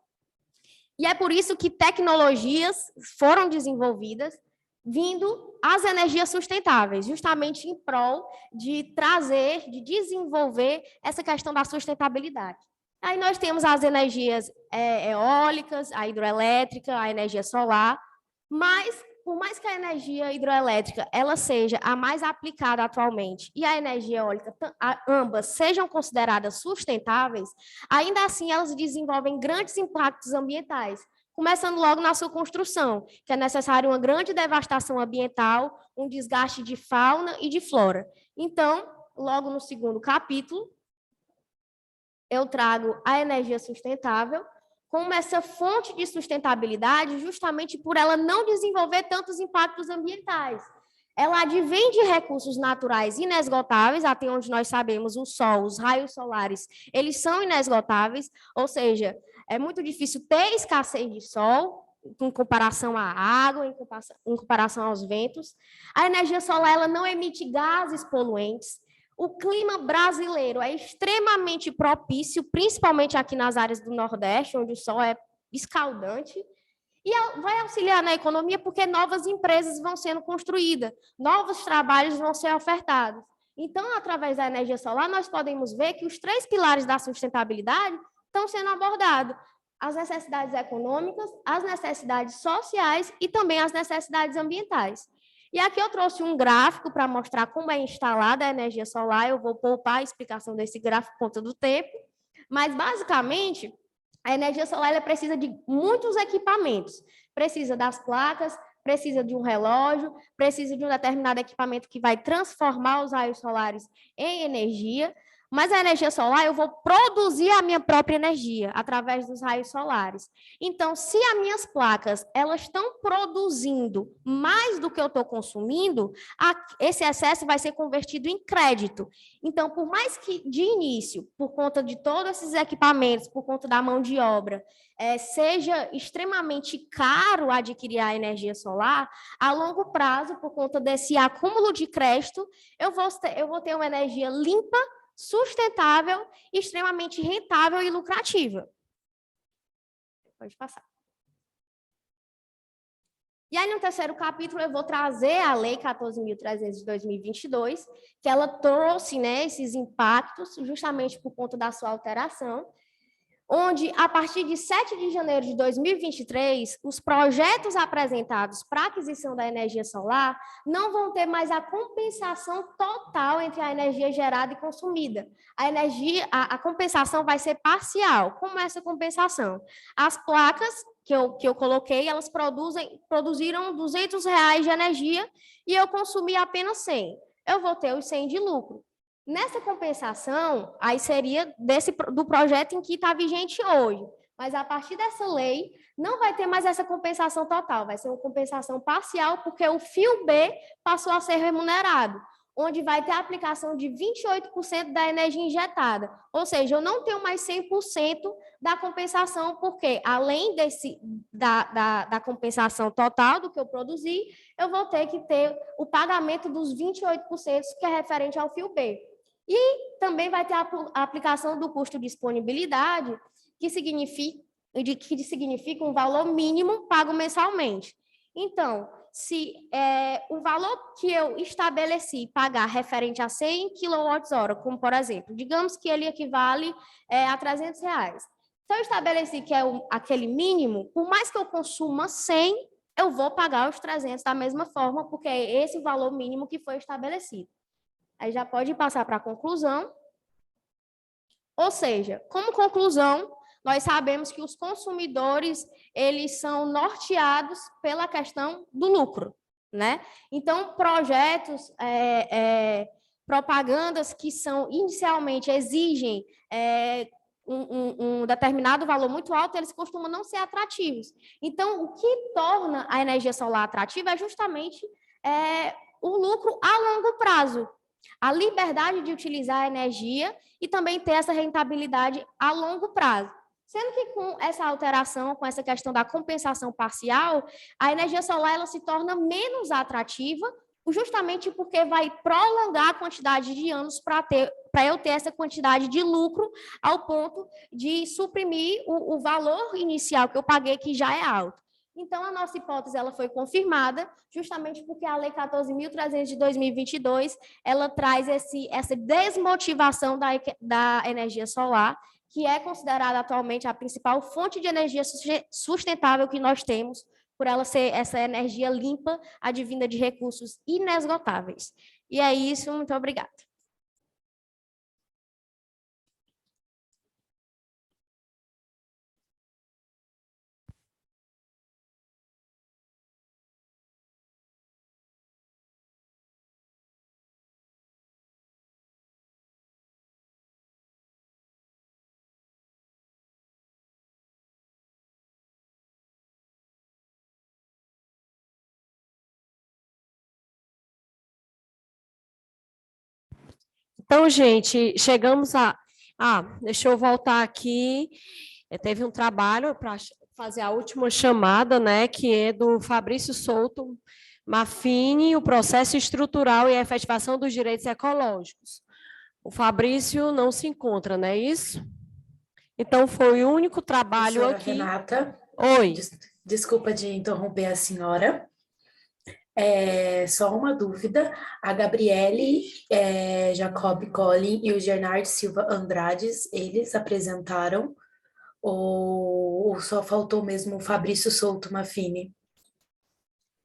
J: E é por isso que tecnologias foram desenvolvidas vindo às energias sustentáveis, justamente em prol de trazer, de desenvolver essa questão da sustentabilidade. Aí nós temos as energias eólicas, a hidroelétrica, a energia solar, mas por mais que a energia hidroelétrica ela seja a mais aplicada atualmente e a energia eólica, ambas sejam consideradas sustentáveis, ainda assim elas desenvolvem grandes impactos ambientais, começando logo na sua construção, que é necessário uma grande devastação ambiental, um desgaste de fauna e de flora. Então, logo no segundo capítulo, eu trago a energia sustentável como essa fonte de sustentabilidade, justamente por ela não desenvolver tantos impactos ambientais. Ela advém de recursos naturais inesgotáveis, até onde nós sabemos, o sol, os raios solares, eles são inesgotáveis, ou seja, é muito difícil ter escassez de sol, em comparação à água, em comparação aos ventos. A energia solar ela não emite gases poluentes. O clima brasileiro é extremamente propício, principalmente aqui nas áreas do Nordeste, onde o sol é escaldante, e vai auxiliar na economia porque novas empresas vão sendo construídas, novos trabalhos vão ser ofertados. Então, através da energia solar, nós podemos ver que os 3 pilares da sustentabilidade estão sendo abordados: as necessidades econômicas, as necessidades sociais e também as necessidades ambientais. E aqui eu trouxe um gráfico para mostrar como é instalada a energia solar. Eu vou poupar a explicação desse gráfico por conta do tempo, mas, basicamente, a energia solar ela precisa de muitos equipamentos. Precisa das placas, precisa de um relógio, precisa de um determinado equipamento que vai transformar os raios solares em energia, mas a energia solar eu vou produzir a minha própria energia através dos raios solares. Então, se as minhas placas elas estão produzindo mais do que eu estou consumindo, esse excesso vai ser convertido em crédito. Então, por mais que de início, por conta de todos esses equipamentos, por conta da mão de obra, seja extremamente caro adquirir a energia solar, a longo prazo, por conta desse acúmulo de crédito, eu vou ter uma energia limpa, sustentável, extremamente rentável e lucrativa. Pode passar. E aí, no terceiro capítulo, eu vou trazer a Lei 14.300 de 2022, que ela trouxe, né, esses impactos justamente por conta da sua alteração, onde, a partir de 7 de janeiro de 2023, os projetos apresentados para aquisição da energia solar não vão ter mais a compensação total entre a energia gerada e consumida. A compensação vai ser parcial. Como é essa compensação? As placas que eu coloquei, elas produziram R$200 de energia e eu consumi apenas 100. Eu vou ter os 100 de lucro. Nessa compensação, aí seria do projeto em que está vigente hoje. Mas, a partir dessa lei, não vai ter mais essa compensação total, vai ser uma compensação parcial, porque o fio B passou a ser remunerado, onde vai ter a aplicação de 28% da energia injetada. Ou seja, eu não tenho mais 100% da compensação, porque, além da compensação total do que eu produzi, eu vou ter que ter o pagamento dos 28%, que é referente ao fio B. E também vai ter a aplicação do custo de disponibilidade, que significa um valor mínimo pago mensalmente. Então, se o valor que eu estabeleci pagar referente a 100 kWh, como por exemplo, digamos que ele equivale a R$300. Se eu estabeleci que é aquele mínimo, por mais que eu consuma 100, eu vou pagar os 300 da mesma forma, porque é esse o valor mínimo que foi estabelecido. Aí já pode passar para a conclusão. Ou seja, como conclusão, nós sabemos que os consumidores, eles são norteados pela questão do lucro, né? Então, projetos, propagandas que inicialmente exigem um determinado valor muito alto, eles costumam não ser atrativos. Então, o que torna a energia solar atrativa é justamente o lucro a longo prazo. A liberdade de utilizar a energia e também ter essa rentabilidade a longo prazo. Sendo que com essa alteração, com essa questão da compensação parcial, a energia solar ela se torna menos atrativa, justamente porque vai prolongar a quantidade de anos para eu ter essa quantidade de lucro ao ponto de suprimir o valor inicial que eu paguei, que já é alto. Então, a nossa hipótese ela foi confirmada, justamente porque a Lei 14.300 de 2022, ela traz essa desmotivação da energia solar, que é considerada atualmente a principal fonte de energia sustentável que nós temos, por ela ser essa energia limpa, advinda de recursos inesgotáveis. E é isso, muito obrigada.
A: Então, gente, chegamos a... deixa eu voltar aqui. Teve um trabalho para fazer a última chamada, né, que é do Fabrício Souto Maffini, o processo estrutural e a efetivação dos direitos ecológicos. O Fabrício não se encontra, não é isso? Então, foi o único trabalho aqui...
K: Renata,
A: Oi.
K: desculpa de interromper a senhora. Só uma dúvida, a Gabriele Jacob Collin e o Gernard Silva Andrades, eles apresentaram ou só faltou mesmo o Fabrício Souto Mafini?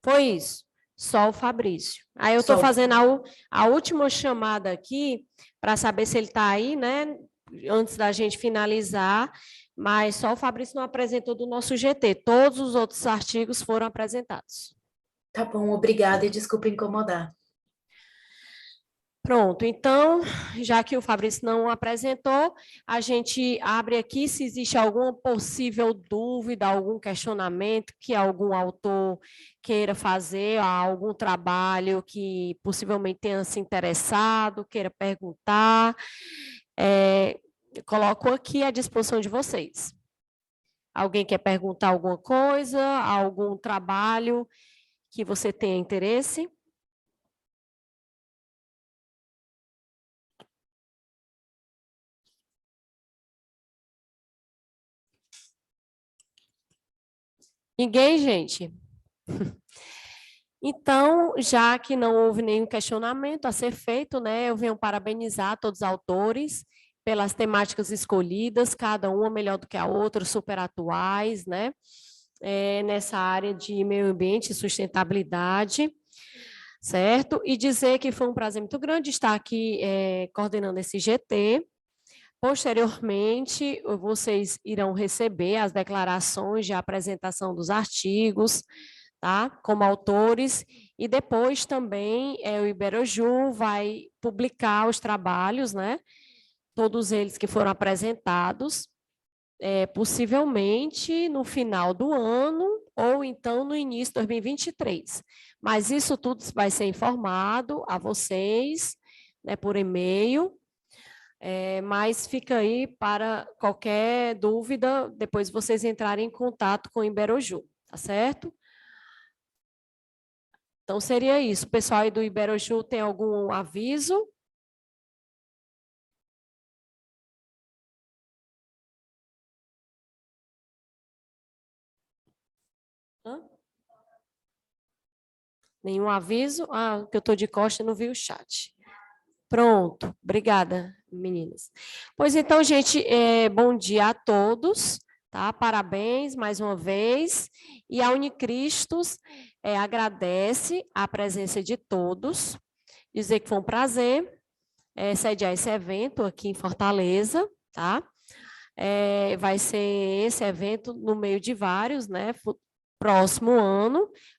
A: Foi isso, só o Fabrício. Aí eu estou
K: Só o-
A: fazendo a última chamada aqui para saber se ele está aí, né? Antes da gente finalizar, mas só o Fabrício não apresentou do nosso GT. Todos os outros artigos foram apresentados.
K: Tá bom, obrigada e desculpa incomodar.
A: Pronto, então, já que o Fabrício não apresentou, a gente abre aqui se existe alguma possível dúvida, algum questionamento que algum autor queira fazer, algum trabalho que possivelmente tenha se interessado, queira perguntar. Coloco aqui à disposição de vocês. Alguém quer perguntar alguma coisa, algum trabalho que você tenha interesse? Ninguém, gente? Então, já que não houve nenhum questionamento a ser feito, né, eu venho parabenizar todos os autores pelas temáticas escolhidas, cada uma melhor do que a outra, super atuais, né, nessa área de meio ambiente e sustentabilidade, certo? E dizer que foi um prazer muito grande estar aqui coordenando esse GT. Posteriormente, vocês irão receber as declarações de apresentação dos artigos, tá? Como autores, e depois também o Iberoju vai publicar os trabalhos, né? Todos eles que foram apresentados, possivelmente no final do ano ou então no início de 2023. Mas isso tudo vai ser informado a vocês, né, por e-mail. Mas fica aí para qualquer dúvida, depois vocês entrarem em contato com o Iberoju, tá certo? Então, seria isso. O pessoal aí do Iberoju tem algum aviso? Hã? Nenhum aviso? Ah, que eu estou de costa e não vi o chat. Pronto, obrigada, meninas. Pois então, gente, bom dia a todos, tá? Parabéns mais uma vez. E a Unicristos agradece a presença de todos, dizer que foi um prazer sediar esse evento aqui em Fortaleza, tá? Vai ser esse evento no meio de vários, né? Próximo ano,